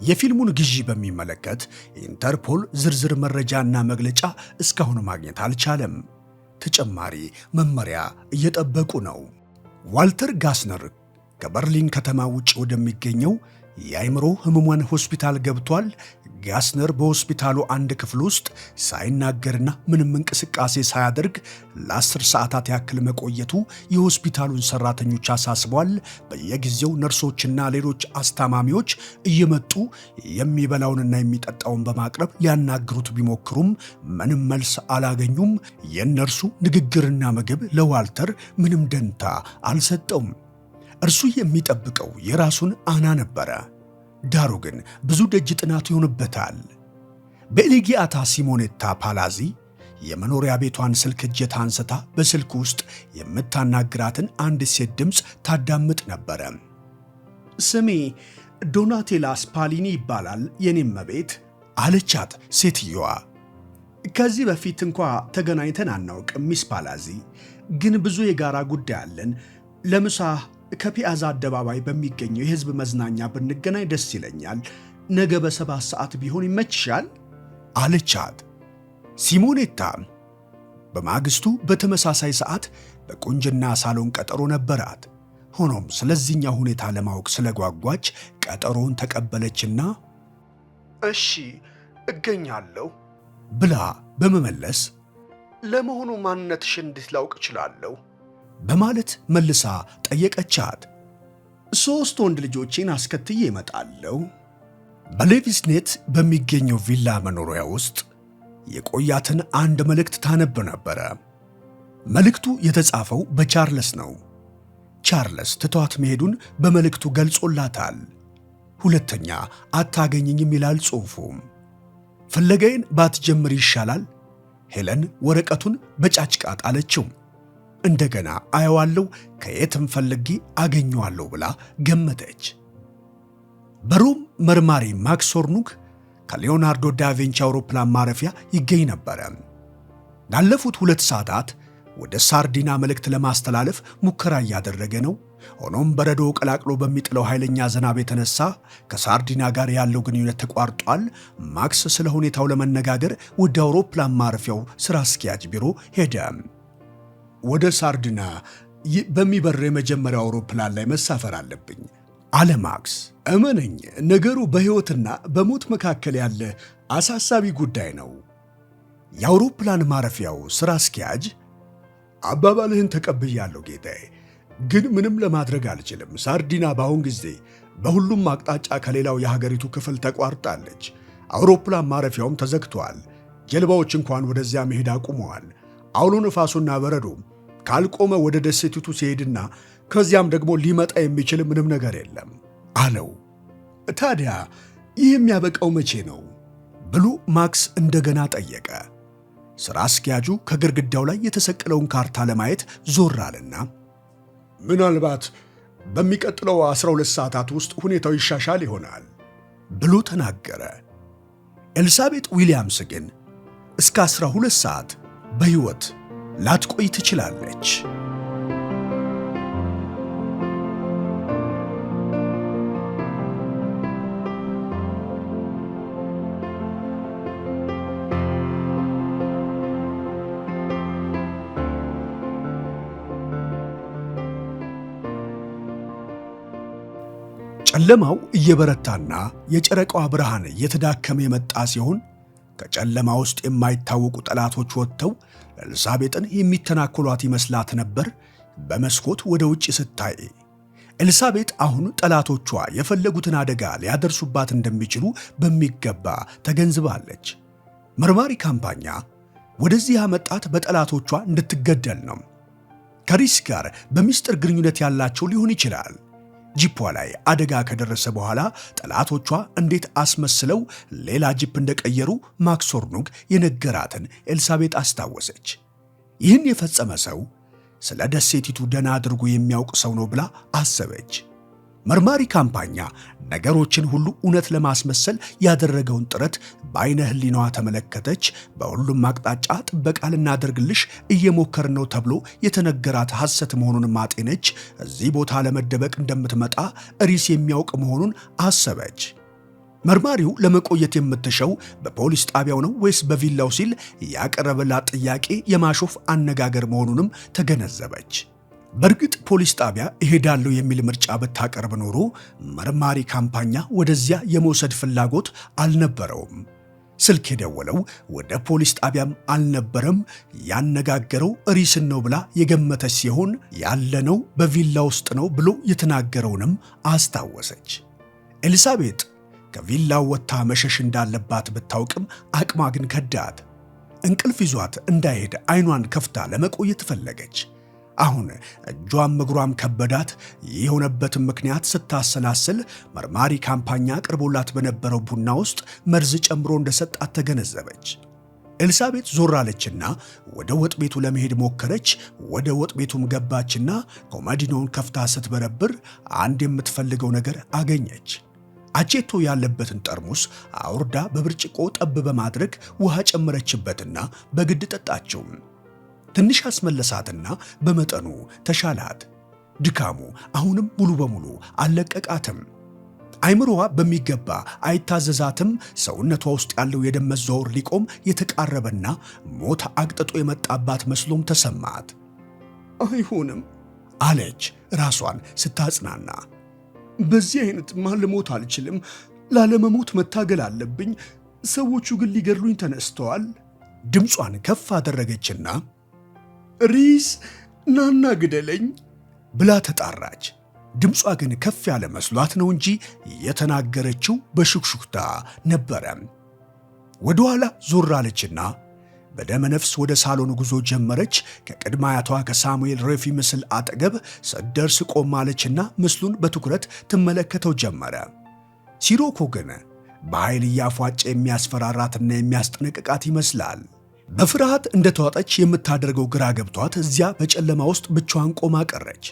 የፊልሙን ግዢ በሚመለከት ኢንተርፖል ዝርዝር መረጃና መግለጫ እስካሁን ማግኘት አልቻለም። ተጨማሪ መመሪያ እየጠበቁ ነው። ዋልተር ጋስነር ከበርሊን ከተማ ውጭ ወደሚገኘው የአእምሮ ህሙማን ሆስፒታል ገብቷል። ጋስነር በሆስፒታሉ አንድ ክፍል ውስጥ ሳይናገርና ምንም እንቅስቃሴ ሳያደርግ ለ10 ሰዓታት ያክል መቆየቱ የሆስፒታሉን ሰራተኞች አሳስቧል። በየጊዜው ነርሶችና ሌሎች አስታማሚዎች እየመጡ የሚበላውንና የሚጠጣውን በማቅረብ ሊያናግሩት ቢሞክሩም ምንም መልስ አላገኙም። የእነርሱ ንግግርና ምግብ ለዋልተር ምንም ደንታ አልሰጠውም። እርሱ የሚጠብቀው የራሱን አና ነበረ። ዳሩ ግን ብዙ ደጅ ጥናቱ ይሆንበታል። በኤሌጊያታ ሲሞኔታ ፓላዚ የመኖሪያ ቤቷን ስልክ እጀታ አንስታ በስልክ ውስጥ የምታናግራትን አንድ ሴት ድምፅ ታዳምጥ ነበረ። ስሜ ዶናቴላ ስፓሊኒ ይባላል የኔም ቤት አለቻት ሴትየዋ። ከዚህ በፊት እንኳ ተገናኝተን አናውቅም ሚስ ፓላዚ፣ ግን ብዙ የጋራ ጉዳይ አለን። ለምሳ ከፒያዛ አደባባይ በሚገኘው የህዝብ መዝናኛ ብንገናኝ ደስ ይለኛል። ነገ በ7 ሰዓት ቢሆን ይመችሻል አለቻት። ሲሞኔታ በማግስቱ በተመሳሳይ ሰዓት በቁንጅና ሳሎን ቀጠሮ ነበራት። ሆኖም ስለዚህኛው ሁኔታ ለማወቅ ስለጓጓች ቀጠሮውን ተቀበለችና እሺ እገኛለሁ ብላ በመመለስ ለመሆኑ ማንነትሽን እንዴት ላውቅ እችላለሁ በማለት መልሳ ጠየቀቻት። 3 ወንድ ልጆቼን አስከትዬ እመጣለሁ። በሌቪስኔት በሚገኘው ቪላ መኖሪያ ውስጥ የቆያትን አንድ መልእክት ታነብ ነበረ። መልእክቱ የተጻፈው በቻርለስ ነው። ቻርለስ ትቷት መሄዱን በመልእክቱ ገልጾላታል። ሁለተኛ አታገኝኝም ይላል ጽሑፉ። ፍለጋዬን ባትጀምር ይሻላል። ሄለን ወረቀቱን በጫጭቃ ጣለችው። እንደገና አየዋለሁ፣ ከየትም ፈልጌ አገኘዋለሁ ብላ ገመተች። በሮም መርማሪ ማክስ ሆርኑክ ከሊዮናርዶ ዳቪንቺ አውሮፕላን ማረፊያ ይገኝ ነበረ። ላለፉት 2 ሰዓታት ወደ ሳርዲና መልእክት ለማስተላለፍ ሙከራ እያደረገ ነው። ሆኖም በረዶ ቀላቅሎ በሚጥለው ኃይለኛ ዝናብ የተነሳ ከሳርዲና ጋር ያለው ግንኙነት ተቋርጧል። ማክስ ስለ ሁኔታው ለመነጋገር ወደ አውሮፕላን ማረፊያው ስራ አስኪያጅ ቢሮ ሄደ። ወደ ሳርዲና በሚበር የመጀመሪያው አውሮፕላን ላይ መሳፈር አለብኝ አለ ማክስ። እመነኝ፣ ነገሩ በሕይወትና በሞት መካከል ያለ አሳሳቢ ጉዳይ ነው። የአውሮፕላን ማረፊያው ስራ አስኪያጅ አባባልህን ተቀብያለሁ ጌታዬ፣ ግን ምንም ለማድረግ አልችልም። ሳርዲና በአሁን ጊዜ በሁሉም አቅጣጫ ከሌላው የሀገሪቱ ክፍል ተቋርጣለች። አውሮፕላን ማረፊያውም ተዘግቷል። ጀልባዎች እንኳን ወደዚያ መሄድ አቁመዋል። አውሎ ነፋሱና በረዶ ካልቆመ ወደ ደሴቲቱ ሲሄድና ከዚያም ደግሞ ሊመጣ የሚችል ምንም ነገር የለም አለው። ታዲያ ይህ የሚያበቃው መቼ ነው ብሎ ማክስ እንደገና ጠየቀ። ሥራ አስኪያጁ ከግድግዳው ላይ የተሰቀለውን ካርታ ለማየት ዞር አለና ምናልባት በሚቀጥለው 12 ሰዓታት ውስጥ ሁኔታው ይሻሻል ይሆናል ብሎ ተናገረ። ኤልሳቤጥ ዊሊያምስ ግን እስከ 12 ሰዓት በሕይወት ላትቆይ ትችላለች። ጨለማው እየበረታና የጨረቃዋ ብርሃን እየተዳከመ የመጣ ሲሆን ከጨለማ ውስጥ የማይታወቁ ጠላቶች ወጥተው ኤልሳቤጥን የሚተናኮሏት ይመስላት ነበር። በመስኮት ወደ ውጭ ስታይ ኤልሳቤጥ አሁን ጠላቶቿ የፈለጉትን አደጋ ሊያደርሱባት እንደሚችሉ በሚገባ ተገንዝባለች። መርማሪ ካምፓኛ ወደዚህ ያመጣት በጠላቶቿ እንድትገደል ነው። ከሪስ ጋር በሚስጥር ግንኙነት ያላቸው ሊሆን ይችላል። ጂፖ ላይ አደጋ ከደረሰ በኋላ ጠላቶቿ እንዴት አስመስለው ሌላ ጂፕ እንደቀየሩ ማክስ ሆርኑግ የነገራትን ኤልሳቤጥ አስታወሰች። ይህን የፈጸመ ሰው ስለ ደሴቲቱ ደህና አድርጎ የሚያውቅ ሰው ነው ብላ አሰበች። መርማሪ ካምፓኛ ነገሮችን ሁሉ እውነት ለማስመሰል ያደረገውን ጥረት በዓይነ ሕሊናዋ ተመለከተች። በሁሉም አቅጣጫ ጥበቃ ልናደርግልሽ እየሞከርን ነው ተብሎ የተነገራት ሐሰት መሆኑን ማጤነች። እዚህ ቦታ ለመደበቅ እንደምትመጣ ሪስ የሚያውቅ መሆኑን አሰበች። መርማሪው ለመቆየት የምትሸው በፖሊስ ጣቢያው ነው ወይስ በቪላው ሲል ያቀረበላት ጥያቄ የማሾፍ አነጋገር መሆኑንም ተገነዘበች። በእርግጥ ፖሊስ ጣቢያ እሄዳለሁ የሚል ምርጫ ብታቀርብ ኖሮ መርማሪ ካምፓኛ ወደዚያ የመውሰድ ፍላጎት አልነበረውም። ስልክ የደወለው ወደ ፖሊስ ጣቢያም አልነበረም። ያነጋገረው ሪስን ነው ብላ የገመተች ሲሆን ያለነው በቪላ ውስጥ ነው ብሎ የተናገረውንም አስታወሰች። ኤልሳቤጥ ከቪላው ወጥታ መሸሽ እንዳለባት ብታውቅም አቅሟ ግን ከዳት። እንቅልፍ ይዟት እንዳይሄድ አይኗን ከፍታ ለመቆየት ፈለገች። አሁን እጇም እግሯም ከበዳት። የሆነበትን ምክንያት ስታሰላስል መርማሪ ካምፓኛ ቅርቦላት በነበረው ቡና ውስጥ መርዝ ጨምሮ እንደሰጣት ተገነዘበች። ኤልሳቤጥ ዞር አለችና ወደ ወጥ ቤቱ ለመሄድ ሞከረች። ወደ ወጥ ቤቱም ገባችና ኮመዲኖውን ከፍታ ስትበረብር አንድ የምትፈልገው ነገር አገኘች። አቼቶ ያለበትን ጠርሙስ አውርዳ በብርጭቆ ጠብ በማድረግ ውሃ ጨመረችበትና በግድ ጠጣችው። ትንሽ አስመለሳትና በመጠኑ ተሻላት። ድካሙ አሁንም ሙሉ በሙሉ አልለቀቃትም። አይምሮዋ በሚገባ አይታዘዛትም። ሰውነቷ ውስጥ ያለው የደም መዘዋወር ሊቆም የተቃረበና ሞት አቅጥጦ የመጣባት መስሎም ተሰማት። አይሆንም አለች ራሷን ስታጽናና። በዚህ አይነት ልሞት አልችልም። ላለመሞት መታገል አለብኝ። ሰዎቹ ግን ሊገድሉኝ ተነስተዋል። ድምጿን ከፍ አደረገችና ሪስ ናና ግደለኝ ብላ ተጣራች። ድምጿ ግን ከፍ ያለ መስሏት ነው እንጂ የተናገረችው በሹክሹክታ ነበረ። ወደ ኋላ ዞር አለችና በደመ ነፍስ ወደ ሳሎን ጉዞ ጀመረች። ከቅድመ አያቷ ከሳሙኤል ሬፊ ምስል አጠገብ ስትደርስ ቆም አለችና ምስሉን በትኩረት ትመለከተው ጀመረ። ሲሮኮ ግን በኃይል እያፏጨ የሚያስፈራራትና የሚያስጠነቅቃት ይመስላል። በፍርሃት እንደተዋጠች የምታደርገው ግራ ገብቷት እዚያ በጨለማ ውስጥ ብቻዋን ቆማ ቀረች።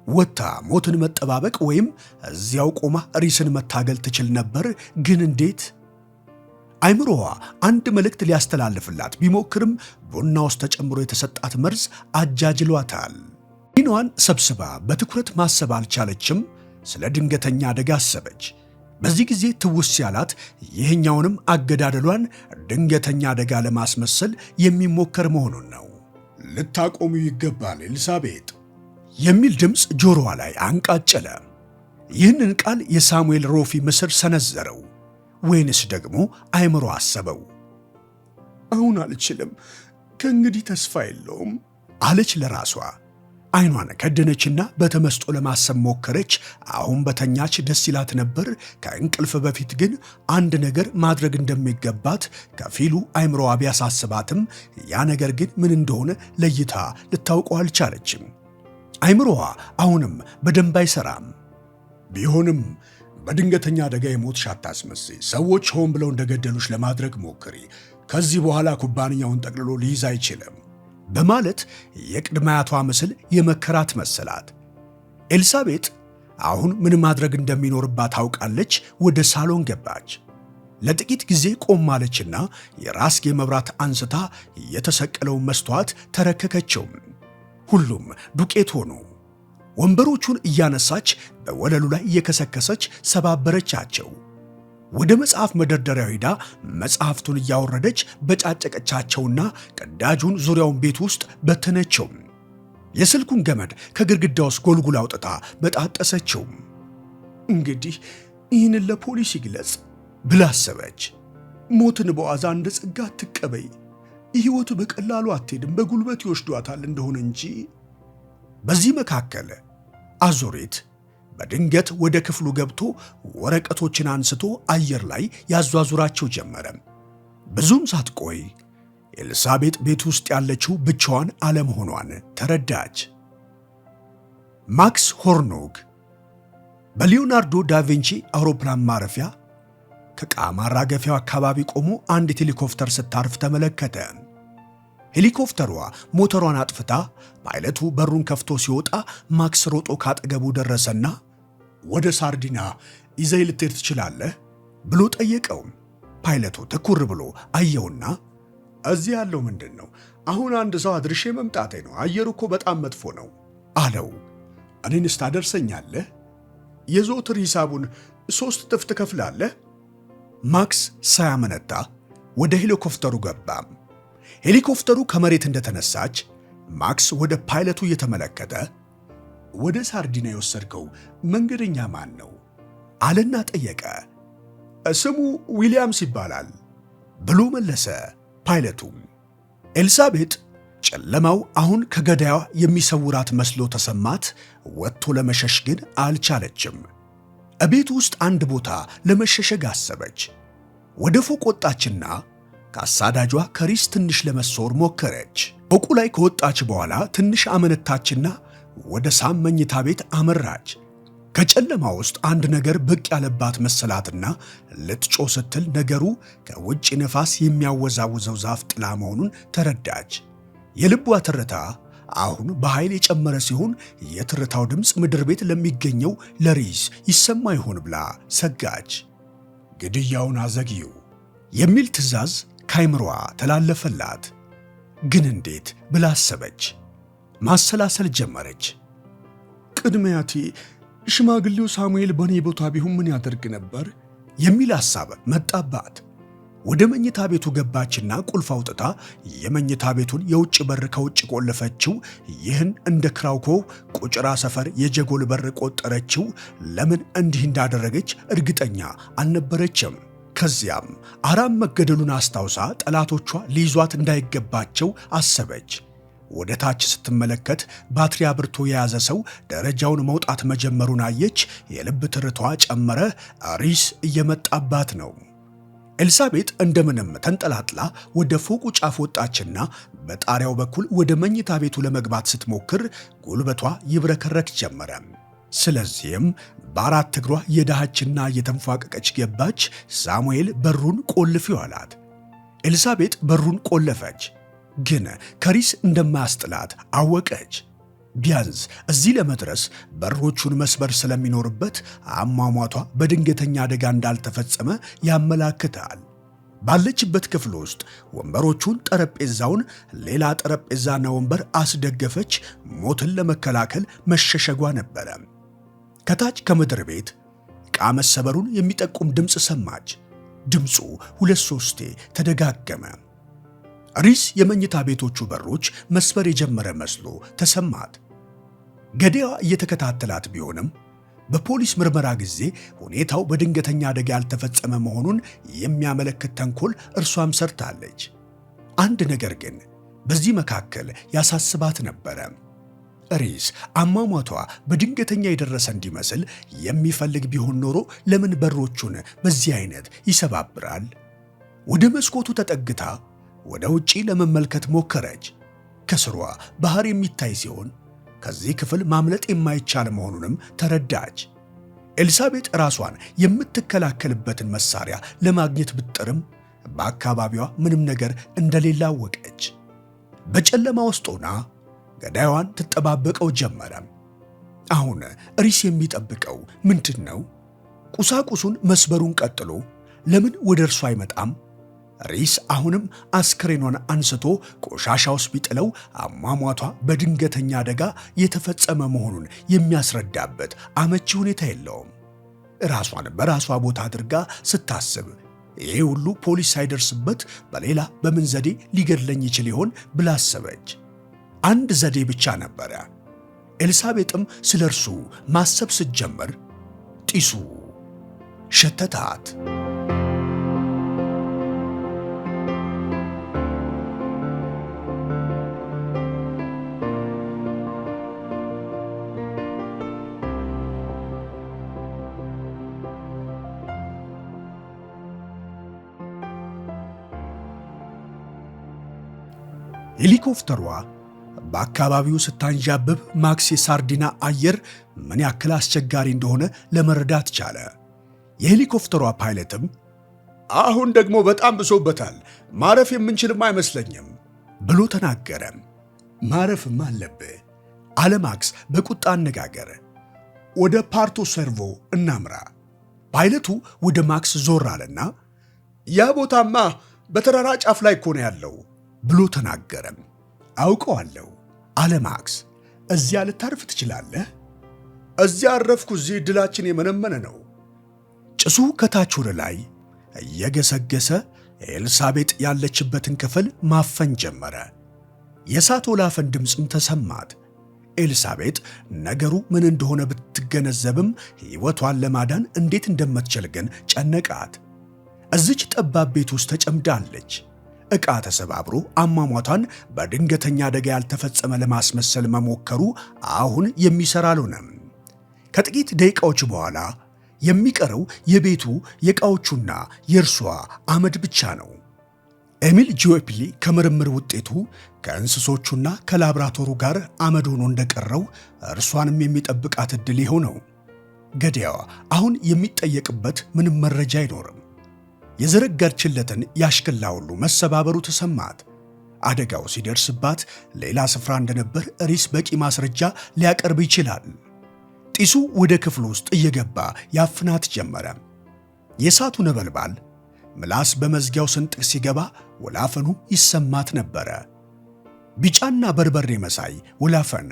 ወጥታ ሞትን መጠባበቅ ወይም እዚያው ቆማ ሪስን መታገል ትችል ነበር፣ ግን እንዴት? አይምሮዋ አንድ መልእክት ሊያስተላልፍላት ቢሞክርም ቡና ውስጥ ተጨምሮ የተሰጣት መርዝ አጃጅሏታል። ዓይኗን ሰብስባ በትኩረት ማሰብ አልቻለችም። ስለ ድንገተኛ አደጋ አሰበች። በዚህ ጊዜ ትውስ ያላት ይህኛውንም አገዳደሏን ድንገተኛ አደጋ ለማስመሰል የሚሞከር መሆኑን ነው። ልታቆሙ ይገባል ኤልሳቤጥ የሚል ድምፅ ጆሮዋ ላይ አንቃጨለ። ይህንን ቃል የሳሙኤል ሮፊ ምስር ሰነዘረው ወይንስ ደግሞ አይምሮ አሰበው? አሁን አልችልም፣ ከእንግዲህ ተስፋ የለውም አለች ለራሷ። አይኗን ከደነችና በተመስጦ ለማሰብ ሞከረች። አሁን በተኛች ደስ ይላት ነበር። ከእንቅልፍ በፊት ግን አንድ ነገር ማድረግ እንደሚገባት ከፊሉ አይምሮዋ ቢያሳስባትም ያ ነገር ግን ምን እንደሆነ ለይታ ልታውቀው አልቻለችም። አይምሮዋ አሁንም በደንብ አይሰራም። ቢሆንም በድንገተኛ አደጋ የሞትሽ አታስመስይ። ሰዎች ሆን ብለው እንደገደሉሽ ለማድረግ ሞክሪ። ከዚህ በኋላ ኩባንያውን ጠቅልሎ ሊይዝ አይችልም በማለት የቅድመ አያቷ ምስል የመከራት መሰላት። ኤልሳቤጥ አሁን ምን ማድረግ እንደሚኖርባት ታውቃለች። ወደ ሳሎን ገባች። ለጥቂት ጊዜ ቆም አለችና የራስጌ መብራት አንስታ የተሰቀለውን መስተዋት ተረከከችው። ሁሉም ዱቄት ሆኑ። ወንበሮቹን እያነሳች በወለሉ ላይ እየከሰከሰች ሰባበረቻቸው። ወደ መጽሐፍ መደርደሪያው ሄዳ መጽሐፍቱን እያወረደች በጫጨቀቻቸውና ቅዳጁን ዙሪያውን ቤት ውስጥ በተነችው። የስልኩን ገመድ ከግድግዳ ውስጥ ጎልጉላ አውጥታ በጣጠሰችው። እንግዲህ ይህንን ለፖሊስ ይግለጽ ብላ አሰበች። ሞትን በዋዛ እንደ ጸጋ አትቀበይ። ሕይወት በቀላሉ አትሄድም፣ በጉልበት ይወስዷታል እንደሆነ እንጂ። በዚህ መካከል አዙሪት በድንገት ወደ ክፍሉ ገብቶ ወረቀቶችን አንስቶ አየር ላይ ያዟዙራቸው ጀመረ። ብዙም ሳትቆይ ኤልሳቤጥ ቤት ውስጥ ያለችው ብቻዋን አለመሆኗን ተረዳች። ማክስ ሆርኖግ በሊዮናርዶ ዳቪንቺ አውሮፕላን ማረፊያ ከዕቃ ማራገፊያው አካባቢ ቆሞ አንድ ሄሊኮፕተር ስታርፍ ተመለከተ። ሄሊኮፕተሯ ሞተሯን አጥፍታ ፓይለቱ በሩን ከፍቶ ሲወጣ ማክስ ሮጦ ካጠገቡ ደረሰና ወደ ሳርዲና ይዘይ ልትሄድ ትችላለህ ብሎ ጠየቀው። ፓይለቱ ትኩር ብሎ አየውና እዚህ ያለው ምንድን ነው? አሁን አንድ ሰው አድርሼ መምጣቴ ነው። አየሩ እኮ በጣም መጥፎ ነው አለው። እኔንስ ታደርሰኛለህ? የዘወትር ሂሳቡን 3 እጥፍ ትከፍላለህ። ማክስ ሳያመነታ ወደ ሄሊኮፕተሩ ገባ። ሄሊኮፕተሩ ከመሬት እንደተነሳች ማክስ ወደ ፓይለቱ እየተመለከተ ወደ ሳርዲና የወሰድከው መንገደኛ ማን ነው አለና ጠየቀ። ስሙ ዊሊያምስ ይባላል ብሎ መለሰ ፓይለቱ። ኤልሳቤጥ ጨለማው አሁን ከገዳያዋ የሚሰውራት መስሎ ተሰማት። ወጥቶ ለመሸሽ ግን አልቻለችም። እቤት ውስጥ አንድ ቦታ ለመሸሸግ አሰበች። ወደ ፎቅ ወጣችና ከአሳዳጇ ከሪስ ትንሽ ለመሶር ሞከረች። ፎቁ ላይ ከወጣች በኋላ ትንሽ አመነታችና ወደ ሳም መኝታ ቤት አመራች። ከጨለማ ውስጥ አንድ ነገር ብቅ ያለባት መሰላትና ልትጮህ ስትል ነገሩ ከውጭ ነፋስ የሚያወዛውዘው ዛፍ ጥላ መሆኑን ተረዳች። የልቧ ትርታ አሁን በኃይል የጨመረ ሲሆን የትርታው ድምፅ ምድር ቤት ለሚገኘው ለሪስ ይሰማ ይሆን ብላ ሰጋች። ግድያውን አዘግዩ የሚል ትዕዛዝ ካይምሯ ተላለፈላት። ግን እንዴት ብላ አሰበች። ማሰላሰል ጀመረች። ቅድሚያቴ ሽማግሌው ሳሙኤል በኔ ቦታ ቢሆን ምን ያደርግ ነበር የሚል ሐሳብ መጣባት። ወደ መኝታ ቤቱ ገባችና ቁልፍ አውጥታ የመኝታ ቤቱን የውጭ በር ከውጭ ቆለፈችው። ይህን እንደ ክራውኮው ቁጭራ ሰፈር የጀጎል በር ቆጠረችው። ለምን እንዲህ እንዳደረገች እርግጠኛ አልነበረችም። ከዚያም አራም መገደሉን አስታውሳ ጠላቶቿ ሊይዟት እንዳይገባቸው አሰበች። ወደ ታች ስትመለከት ባትሪ አብርቶ የያዘ ሰው ደረጃውን መውጣት መጀመሩን አየች። የልብ ትርቷ ጨመረ። ሪስ እየመጣባት ነው። ኤልሳቤጥ እንደምንም ተንጠላጥላ ወደ ፎቁ ጫፍ ወጣችና በጣሪያው በኩል ወደ መኝታ ቤቱ ለመግባት ስትሞክር ጉልበቷ ይብረከረክ ጀመረ። ስለዚህም በአራት እግሯ የዳሃችና እየተንፏቀቀች ገባች። ሳሙኤል በሩን ቆልፊው አላት። ኤልሳቤጥ በሩን ቆለፈች፣ ግን ከሪስ እንደማያስጥላት አወቀች። ቢያንስ እዚህ ለመድረስ በሮቹን መስበር ስለሚኖርበት አሟሟቷ በድንገተኛ አደጋ እንዳልተፈጸመ ያመላክታል። ባለችበት ክፍል ውስጥ ወንበሮቹን፣ ጠረጴዛውን ሌላ ጠረጴዛና ወንበር አስደገፈች። ሞትን ለመከላከል መሸሸጓ ነበረ። ከታች ከምድር ቤት ዕቃ መሰበሩን የሚጠቁም ድምፅ ሰማች። ድምፁ 2-3 ተደጋገመ። ሪስ የመኝታ ቤቶቹ በሮች መስበር የጀመረ መስሎ ተሰማት። ገዳይዋ እየተከታተላት ቢሆንም በፖሊስ ምርመራ ጊዜ ሁኔታው በድንገተኛ አደጋ ያልተፈጸመ መሆኑን የሚያመለክት ተንኮል እርሷም ሰርታለች። አንድ ነገር ግን በዚህ መካከል ያሳስባት ነበረ። ሪስ አሟሟቷ በድንገተኛ የደረሰ እንዲመስል የሚፈልግ ቢሆን ኖሮ ለምን በሮቹን በዚህ አይነት ይሰባብራል? ወደ መስኮቱ ተጠግታ ወደ ውጪ ለመመልከት ሞከረች። ከስሯ ባህር የሚታይ ሲሆን ከዚህ ክፍል ማምለጥ የማይቻል መሆኑንም ተረዳች። ኤልሳቤጥ ራሷን የምትከላከልበትን መሳሪያ ለማግኘት ብትጥርም በአካባቢዋ ምንም ነገር እንደሌለ አወቀች። በጨለማ ውስጥ ሆና ገዳዩዋን ትጠባበቀው ጀመረ። አሁን ሪስ የሚጠብቀው ምንድን ነው? ቁሳቁሱን መስበሩን ቀጥሎ ለምን ወደ እርሱ አይመጣም? ሪስ አሁንም አስክሬኗን አንስቶ ቆሻሻ ውስጥ ቢጥለው አሟሟቷ በድንገተኛ አደጋ የተፈጸመ መሆኑን የሚያስረዳበት አመቺ ሁኔታ የለውም። ራሷን በራሷ ቦታ አድርጋ ስታስብ ይሄ ሁሉ ፖሊስ ሳይደርስበት በሌላ በምን ዘዴ ሊገድለኝ ይችል ይሆን ብላ አሰበች። አንድ ዘዴ ብቻ ነበረ። ኤልሳቤጥም ስለ እርሱ ማሰብ ስትጀምር ጢሱ ሸተታት። ሄሊኮፕተሯ በአካባቢው ስታንዣብብ ማክስ የሳርዲና አየር ምን ያክል አስቸጋሪ እንደሆነ ለመረዳት ቻለ። የሄሊኮፕተሯ ፓይለትም አሁን ደግሞ በጣም ብሶበታል፣ ማረፍ የምንችልም አይመስለኝም ብሎ ተናገረ። ማረፍም አለብህ አለ ማክስ በቁጣ አነጋገር። ወደ ፓርቶ ሰርቮ እናምራ። ፓይለቱ ወደ ማክስ ዞር አለና ያ ቦታማ በተራራ ጫፍ ላይ እኮ ነው ያለው ብሎ ተናገረ። አውቀዋለሁ አለ ማክስ። እዚያ ልታርፍ ትችላለህ? እዚያ አረፍኩ። እዚህ ድላችን የመነመነ ነው። ጭሱ ከታች ወደ ላይ እየገሰገሰ ኤልሳቤጥ ያለችበትን ክፍል ማፈን ጀመረ። የእሳት ወላፈን ድምፅም ተሰማት። ኤልሳቤጥ ነገሩ ምን እንደሆነ ብትገነዘብም ሕይወቷን ለማዳን እንዴት እንደምትችል ግን ጨነቃት። እዚች ጠባብ ቤት ውስጥ ተጨምዳለች። ዕቃ ተሰባብሮ አሟሟቷን በድንገተኛ አደጋ ያልተፈጸመ ለማስመሰል መሞከሩ አሁን የሚሰራ አልሆነም። ከጥቂት ደቂቃዎች በኋላ የሚቀረው የቤቱ የዕቃዎቹና የእርሷ አመድ ብቻ ነው። ኤሚል ጂኦፒሊ ከምርምር ውጤቱ ከእንስሶቹና ከላብራቶሩ ጋር አመድ ሆኖ እንደቀረው እርሷንም የሚጠብቃት ዕድል ይኸው ነው። ገዳይዋ አሁን የሚጠየቅበት ምንም መረጃ አይኖርም። የዘረጋችለትን ያሽክላ ሁሉ መሰባበሩ ተሰማት። አደጋው ሲደርስባት ሌላ ስፍራ እንደነበር ሪስ በቂ ማስረጃ ሊያቀርብ ይችላል። ጢሱ ወደ ክፍሉ ውስጥ እየገባ ያፍናት ጀመረ። የእሳቱ ነበልባል ምላስ በመዝጊያው ስንጥቅ ሲገባ ወላፈኑ ይሰማት ነበረ። ቢጫና በርበሬ መሳይ ወላፈን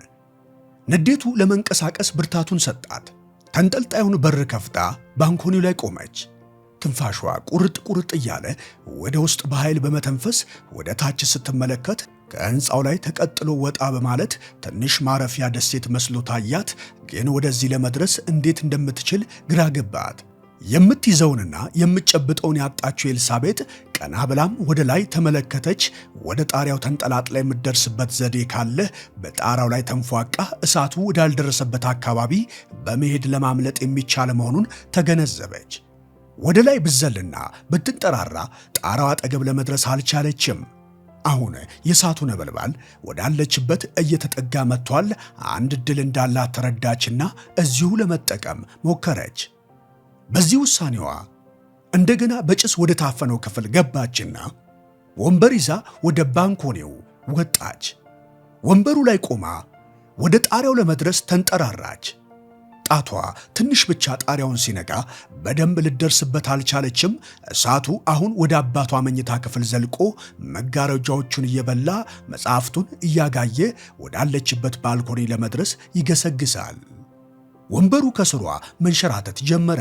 ንዴቱ ለመንቀሳቀስ ብርታቱን ሰጣት። ተንጠልጣዩን በር ከፍታ ባንኮኒው ላይ ቆመች። ትንፋሿ ቁርጥ ቁርጥ እያለ ወደ ውስጥ በኃይል በመተንፈስ ወደ ታች ስትመለከት ከሕንፃው ላይ ተቀጥሎ ወጣ በማለት ትንሽ ማረፊያ ደሴት መስሎ ታያት። ግን ወደዚህ ለመድረስ እንዴት እንደምትችል ግራ ገባት። የምትይዘውንና የምትጨብጠውን ያጣችው ኤልሳቤጥ ቀና ብላም ወደ ላይ ተመለከተች። ወደ ጣሪያው ተንጠላጥላ የምትደርስበት ዘዴ ካለ በጣራው ላይ ተንፏቃ እሳቱ ወዳልደረሰበት አካባቢ በመሄድ ለማምለጥ የሚቻል መሆኑን ተገነዘበች። ወደ ላይ ብዘልና ብትንጠራራ ጣራው አጠገብ ለመድረስ አልቻለችም። አሁን የእሳቱ ነበልባል ወዳለችበት እየተጠጋ መጥቷል። አንድ ዕድል እንዳላት ተረዳችና እዚሁ ለመጠቀም ሞከረች። በዚህ ውሳኔዋ እንደገና በጭስ ወደ ታፈነው ክፍል ገባችና ወንበር ይዛ ወደ ባንኮኔው ወጣች። ወንበሩ ላይ ቆማ ወደ ጣሪያው ለመድረስ ተንጠራራች። ጣቷ ትንሽ ብቻ ጣሪያውን ሲነካ በደንብ ልደርስበት አልቻለችም። እሳቱ አሁን ወደ አባቷ መኝታ ክፍል ዘልቆ መጋረጃዎቹን እየበላ መጽሐፍቱን እያጋየ ወዳለችበት ባልኮኒ ለመድረስ ይገሰግሳል። ወንበሩ ከስሯ መንሸራተት ጀመረ።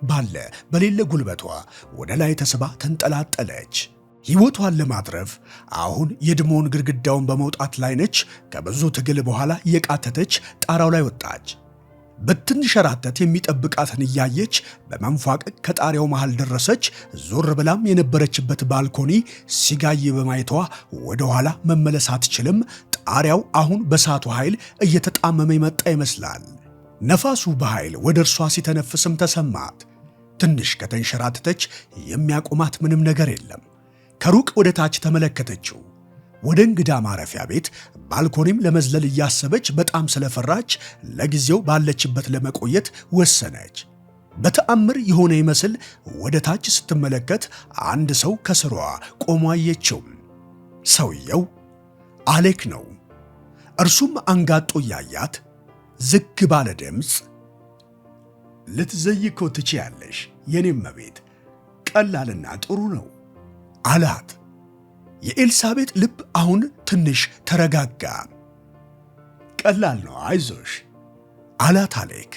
ባለ በሌለ ጉልበቷ ወደ ላይ ተስባ ተንጠላጠለች። ሕይወቷን ለማትረፍ አሁን የድሞውን ግድግዳውን በመውጣት ላይ ነች። ከብዙ ትግል በኋላ የቃተተች ጣራው ላይ ወጣች። ብትንሸራተት የሚጠብቃትን እያየች በመንፏቀቅ ከጣሪያው መሃል ደረሰች። ዞር ብላም የነበረችበት ባልኮኒ ሲጋይ በማየቷ ወደ ኋላ መመለስ አትችልም። ጣሪያው አሁን በእሳቱ ኃይል እየተጣመመ የመጣ ይመስላል። ነፋሱ በኃይል ወደ እርሷ ሲተነፍስም ተሰማት። ትንሽ ከተንሸራተተች የሚያቆማት ምንም ነገር የለም። ከሩቅ ወደ ታች ተመለከተችው። ወደ እንግዳ ማረፊያ ቤት ባልኮኒም ለመዝለል እያሰበች በጣም ስለፈራች ለጊዜው ባለችበት ለመቆየት ወሰነች። በተአምር የሆነ ይመስል ወደ ታች ስትመለከት አንድ ሰው ከስሯ ቆሞ አየችው። ሰውየው አሌክ ነው። እርሱም አንጋጦ ያያት ዝግ ባለ ድምፅ ልትዘይኮ ትችያለሽ የኔም መቤት፣ ቀላልና ጥሩ ነው አላት። የኤልሳቤጥ ልብ አሁን ትንሽ ተረጋጋ። ቀላል ነው አይዞሽ አላት አሌክ።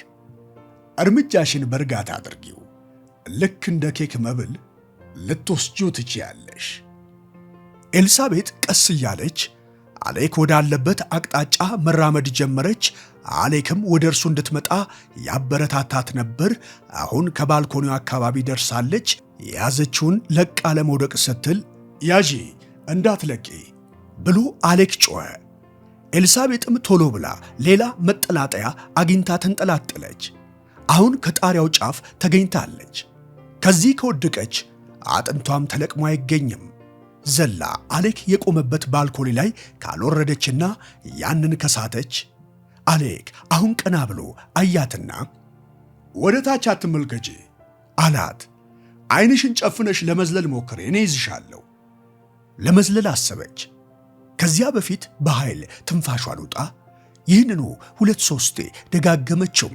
እርምጃሽን በእርጋታ አድርጊው፣ ልክ እንደ ኬክ መብል ልትወስጂው ትችያለሽ። ኤልሳቤጥ ቀስ እያለች አሌክ ወዳለበት አቅጣጫ መራመድ ጀመረች። አሌክም ወደ እርሱ እንድትመጣ ያበረታታት ነበር። አሁን ከባልኮኒው አካባቢ ደርሳለች። የያዘችውን ለቃ ለመውደቅ ስትል ያዢ እንዳትለቂ ብሎ አሌክ ጮኸ። ኤልሳቤጥም ቶሎ ብላ ሌላ መጠላጠያ አግኝታ ተንጠላጠለች። አሁን ከጣሪያው ጫፍ ተገኝታለች። ከዚህ ከወደቀች አጥንቷም ተለቅሞ አይገኝም። ዘላ አሌክ የቆመበት ባልኮኒ ላይ ካልወረደችና ያንን ከሳተች። አሌክ አሁን ቀና ብሎ አያትና ወደ ታች አትመልከጂ አላት። ዓይንሽን ጨፍነሽ ለመዝለል ሞክሪ፣ እኔ ይዝሻለሁ። ለመዝለል አሰበች። ከዚያ በፊት በኃይል ትንፋሿን ውጣ ይህንኑ 2-3 ደጋገመችው።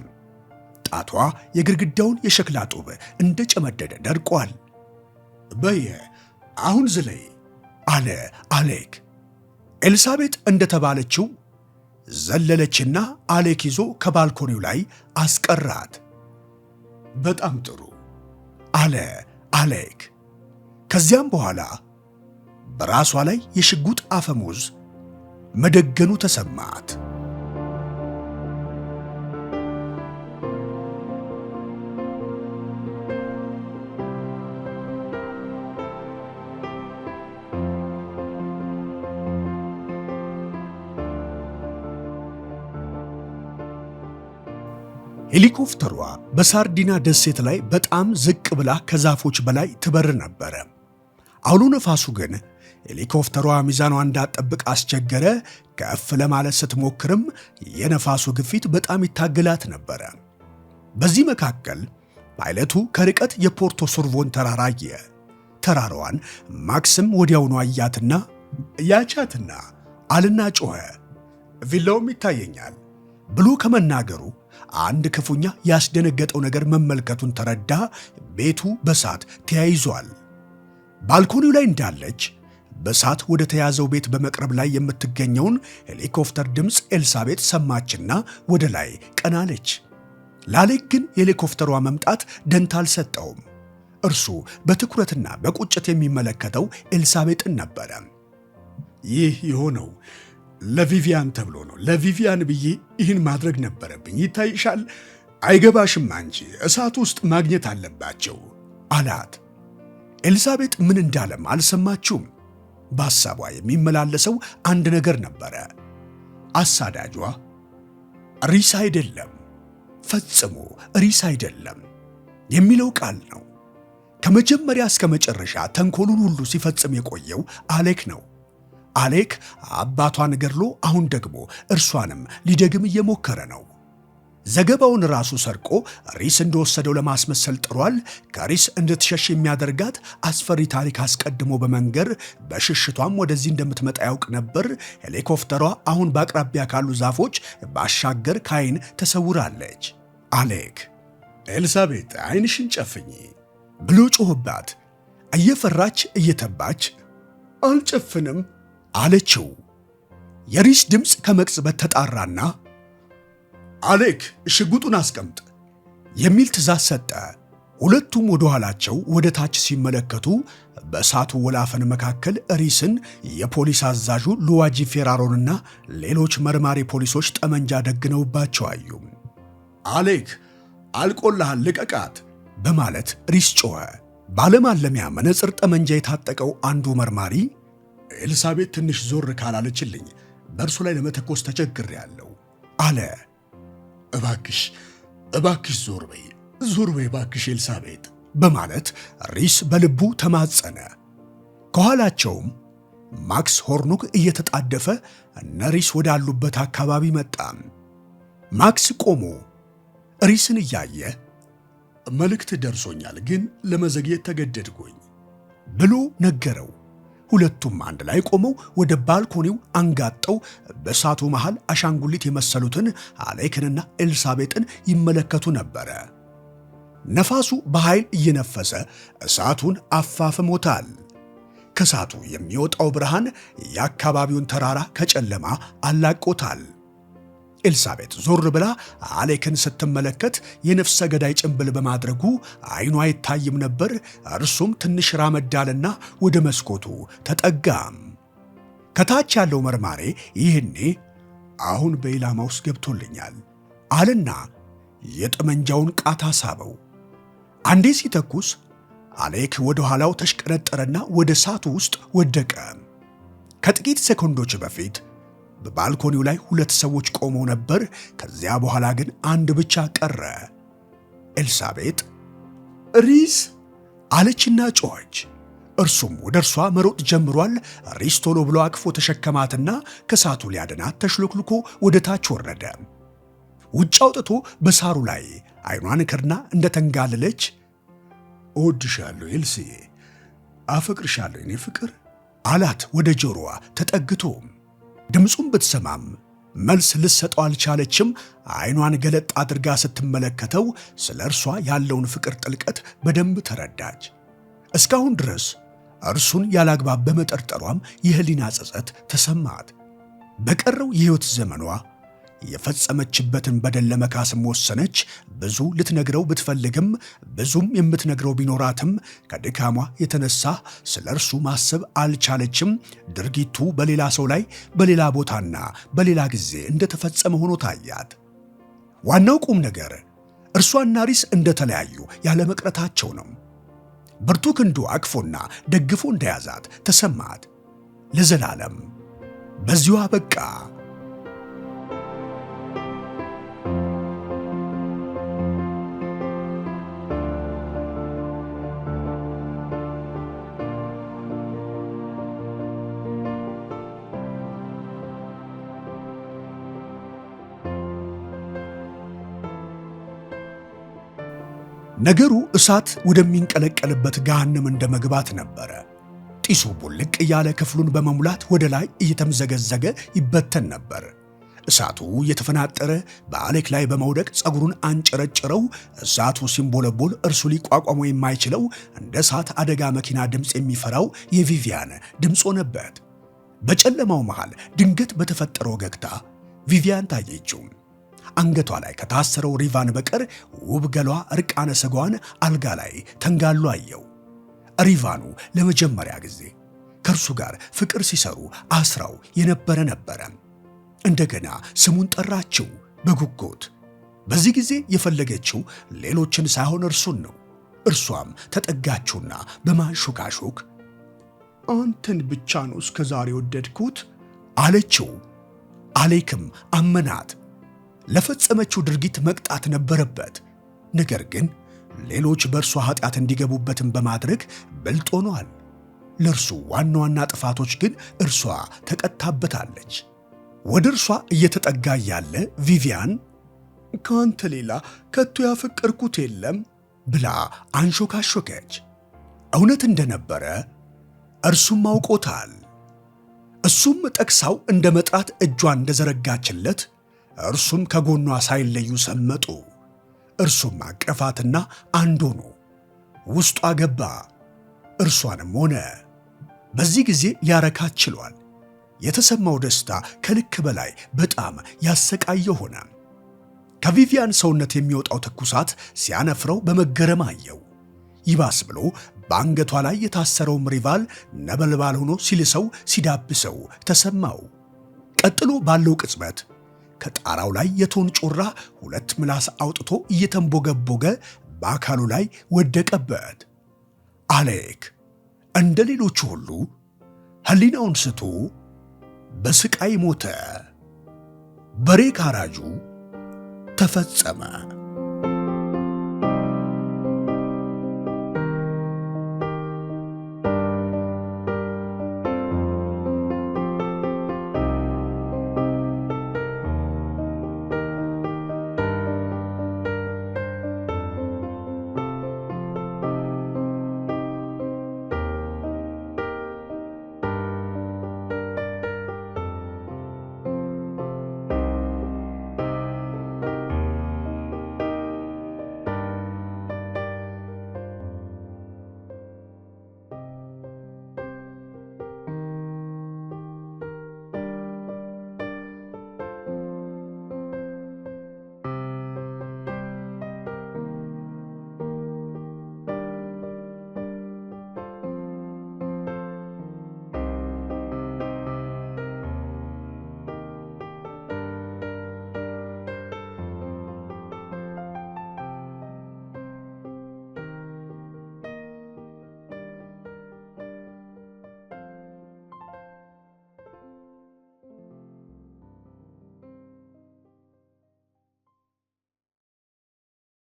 ጣቷ የግድግዳውን የሸክላ ጡብ እንደ ጨመደደ ደርቋል። በየ አሁን ዝለይ አለ አሌክ። ኤልሳቤጥ እንደተባለችው ዘለለችና አሌክ ይዞ ከባልኮኒው ላይ አስቀራት። በጣም ጥሩ አለ አሌክ። ከዚያም በኋላ በራሷ ላይ የሽጉጥ አፈሙዝ መደገኑ ተሰማት። ሄሊኮፕተሯ በሳርዲና ደሴት ላይ በጣም ዝቅ ብላ ከዛፎች በላይ ትበር ነበረ። አውሎ ነፋሱ ግን ሄሊኮፕተሯ ሚዛኗ እንዳትጠብቅ አስቸገረ። ከፍ ለማለት ስትሞክርም የነፋሱ ግፊት በጣም ይታገላት ነበረ። በዚህ መካከል ፓይለቱ ከርቀት የፖርቶ ሶርቮን ተራራ አየ። ተራራዋን ማክስም ወዲያውኑ አያትና ያቻትና አልና ጮኸ። ቪላውም ይታየኛል ብሎ ከመናገሩ አንድ ክፉኛ ያስደነገጠው ነገር መመልከቱን ተረዳ። ቤቱ በሳት ተያይዟል። ባልኮኒው ላይ እንዳለች በሳት ወደ ተያዘው ቤት በመቅረብ ላይ የምትገኘውን ሄሊኮፕተር ድምፅ ኤልሳቤጥ ሰማችና ወደ ላይ ቀናለች። ላሌክ ግን የሄሊኮፕተሯ መምጣት ደንታ አልሰጠውም። እርሱ በትኩረትና በቁጭት የሚመለከተው ኤልሳቤጥን ነበረ። ይህ የሆነው ለቪቪያን ተብሎ ነው። ለቪቪያን ብዬ ይህን ማድረግ ነበረብኝ። ይታይሻል፣ አይገባሽም አንቺ እሳት ውስጥ ማግኘት አለባቸው አላት። ኤልሳቤጥ ምን እንዳለም አልሰማችውም። በሐሳቧ የሚመላለሰው አንድ ነገር ነበረ። አሳዳጇ ሪስ አይደለም፣ ፈጽሞ ሪስ አይደለም የሚለው ቃል ነው። ከመጀመሪያ እስከ መጨረሻ ተንኮሉን ሁሉ ሲፈጽም የቆየው አሌክ ነው። አሌክ አባቷን ገድሎ አሁን ደግሞ እርሷንም ሊደግም እየሞከረ ነው። ዘገባውን ራሱ ሰርቆ ሪስ እንደወሰደው ለማስመሰል ጥሯል። ከሪስ እንድትሸሽ የሚያደርጋት አስፈሪ ታሪክ አስቀድሞ በመንገር በሽሽቷም ወደዚህ እንደምትመጣ ያውቅ ነበር። ሄሊኮፕተሯ አሁን በአቅራቢያ ካሉ ዛፎች ባሻገር ከዓይን ተሰውራለች። አሌክ ኤልሳቤጥ ዓይንሽን ጨፍኚ ብሎ ጮህባት። እየፈራች እየተባች አልጨፍንም አለችው። የሪስ ድምፅ ከመቅጽበት ተጣራና አሌክ ሽጉጡን አስቀምጥ የሚል ትእዛዝ ሰጠ። ሁለቱም ወደ ኋላቸው ወደ ታች ሲመለከቱ በእሳቱ ወላፈን መካከል ሪስን፣ የፖሊስ አዛዡ ሉዋጂ ፌራሮንና ሌሎች መርማሪ ፖሊሶች ጠመንጃ ደግነውባቸው አዩ። አሌክ አልቆልሃል፣ ልቀቃት በማለት ሪስ ጮኸ። ባለማለሚያ መነጽር ጠመንጃ የታጠቀው አንዱ መርማሪ ኤልሳቤጥ ትንሽ ዞር ካላለችልኝ በእርሱ ላይ ለመተኮስ ተቸግሬያለሁ አለ። እባክሽ ዞር በይ እባክሽ ኤልሳቤጥ በማለት ሪስ በልቡ ተማጸነ። ከኋላቸውም ማክስ ሆርኑግ እየተጣደፈ እነ ሪስ ወዳሉበት አካባቢ መጣ። ማክስ ቆሞ ሪስን እያየ መልእክት ደርሶኛል፣ ግን ለመዘግየት ተገደድኩኝ ብሎ ነገረው። ሁለቱም አንድ ላይ ቆመው ወደ ባልኮኒው አንጋጠው በእሳቱ መሃል አሻንጉሊት የመሰሉትን አሌክንና ኤልሳቤጥን ይመለከቱ ነበረ። ነፋሱ በኃይል እየነፈሰ እሳቱን አፋፍሞታል። ከእሳቱ የሚወጣው ብርሃን የአካባቢውን ተራራ ከጨለማ አላቆታል። ኤልሳቤጥ ዞር ብላ አሌክን ስትመለከት የነፍሰ ገዳይ ጭንብል በማድረጉ ዓይኗ አይታይም ነበር። እርሱም ትንሽ ራመዳልና ወደ መስኮቱ ተጠጋም። ከታች ያለው መርማሬ ይህኔ አሁን በኢላማ ውስጥ ገብቶልኛል አለና የጠመንጃውን ቃታ ሳበው። አንዴ ሲተኩስ አሌክ ወደ ኋላው ተሽቀነጠረና ወደ እሳቱ ውስጥ ወደቀ። ከጥቂት ሴኮንዶች በፊት በባልኮኒው ላይ 2 ሰዎች ቆመው ነበር። ከዚያ በኋላ ግን አንድ ብቻ ቀረ። ኤልሳቤጥ ሪስ አለችና ጮኸች። እርሱም ወደ እርሷ መሮጥ ጀምሯል። ሪስ ቶሎ ብሎ አቅፎ ተሸከማትና ከእሳቱ ሊያድናት ተሽሎክልኮ ወደ ታች ወረደ። ውጭ አውጥቶ በሳሩ ላይ ዓይኗን ከድና እንደተንጋለለች እወድሻለሁ ኤልሲ፣ አፈቅርሻለሁ የኔ ፍቅር አላት ወደ ጆሮዋ ተጠግቶ። ድምፁን ብትሰማም መልስ ልትሰጠው አልቻለችም። ዓይኗን ገለጥ አድርጋ ስትመለከተው ስለ እርሷ ያለውን ፍቅር ጥልቀት በደንብ ተረዳች። እስካሁን ድረስ እርሱን ያላግባብ በመጠርጠሯም የህሊና ጸጸት ተሰማት። በቀረው የሕይወት ዘመኗ የፈጸመችበትን በደል ለመካስም ወሰነች። ብዙ ልትነግረው ብትፈልግም ብዙም የምትነግረው ቢኖራትም ከድካሟ የተነሳ ስለ እርሱ ማሰብ አልቻለችም። ድርጊቱ በሌላ ሰው ላይ በሌላ ቦታና በሌላ ጊዜ እንደተፈጸመ ሆኖ ታያት። ዋናው ቁም ነገር እርሷና ሪስ እንደተለያዩ ያለመቅረታቸው ነው። ብርቱ ክንዱ አቅፎና ደግፎ እንደያዛት ተሰማት። ለዘላለም በዚሁ አበቃ። ነገሩ እሳት ወደሚንቀለቀልበት ገሃነም እንደመግባት ነበረ። ጢሱ ቡልቅ እያለ ክፍሉን በመሙላት ወደ ላይ እየተምዘገዘገ ይበተን ነበር። እሳቱ እየተፈናጠረ በአሌክ ላይ በመውደቅ ጸጉሩን አንጨረጭረው። እሳቱ ሲንቦለቦል እርሱ ሊቋቋመው የማይችለው እንደ እሳት አደጋ መኪና ድምፅ የሚፈራው የቪቪያን ድምፅ ሆነበት። በጨለማው መሃል ድንገት በተፈጠረው ገግታ ቪቪያን ታየችው። አንገቷ ላይ ከታሰረው ሪቫን በቀር ውብ ገሏ እርቃነ ስጋዋን አልጋ ላይ ተንጋሎ አየው። ሪቫኑ ለመጀመሪያ ጊዜ ከእርሱ ጋር ፍቅር ሲሰሩ አስራው የነበረ ነበረ። እንደገና ስሙን ጠራችው በጉጉት። በዚህ ጊዜ የፈለገችው ሌሎችን ሳይሆን እርሱን ነው። እርሷም ተጠጋችውና በማሾካሾክ አንተን ብቻ ነው እስከ ዛሬ ወደድኩት አለችው። አሌክም አመናት። ለፈጸመችው ድርጊት መቅጣት ነበረበት። ነገር ግን ሌሎች በእርሷ ኃጢአት እንዲገቡበትን በማድረግ ብልጥ ሆኗል። ለእርሱ ዋና ዋና ጥፋቶች ግን እርሷ ተቀጣበታለች። ወደ እርሷ እየተጠጋ ያለ ቪቪያን ከአንተ ሌላ ከቶ ያፈቀርኩት የለም ብላ አንሾካሾከች። እውነት እንደነበረ እርሱም አውቆታል። እሱም ጠቅሳው እንደ መጥራት እጇን እንደዘረጋችለት እርሱም ከጎኗ ሳይለዩ ሰመጡ። እርሱም አቀፋትና አንድ ሆኖ ውስጧ ገባ፣ እርሷንም ሆነ። በዚህ ጊዜ ሊያረካት ችሏል። የተሰማው ደስታ ከልክ በላይ በጣም ያሰቃየ ሆነ። ከቪቪያን ሰውነት የሚወጣው ትኩሳት ሲያነፍረው በመገረም አየው። ይባስ ብሎ በአንገቷ ላይ የታሰረውም ሪቫል ነበልባል ሆኖ ሲልሰው ሲዳብሰው ተሰማው። ቀጥሎ ባለው ቅጽበት ከጣራው ላይ የቶን ጮራ 2 ምላስ አውጥቶ እየተንቦገቦገ በአካሉ ላይ ወደቀበት። አሌክ እንደ ሌሎቹ ሁሉ ሕሊናውን ስቶ በስቃይ ሞተ። በሬ ካራጁ ተፈጸመ።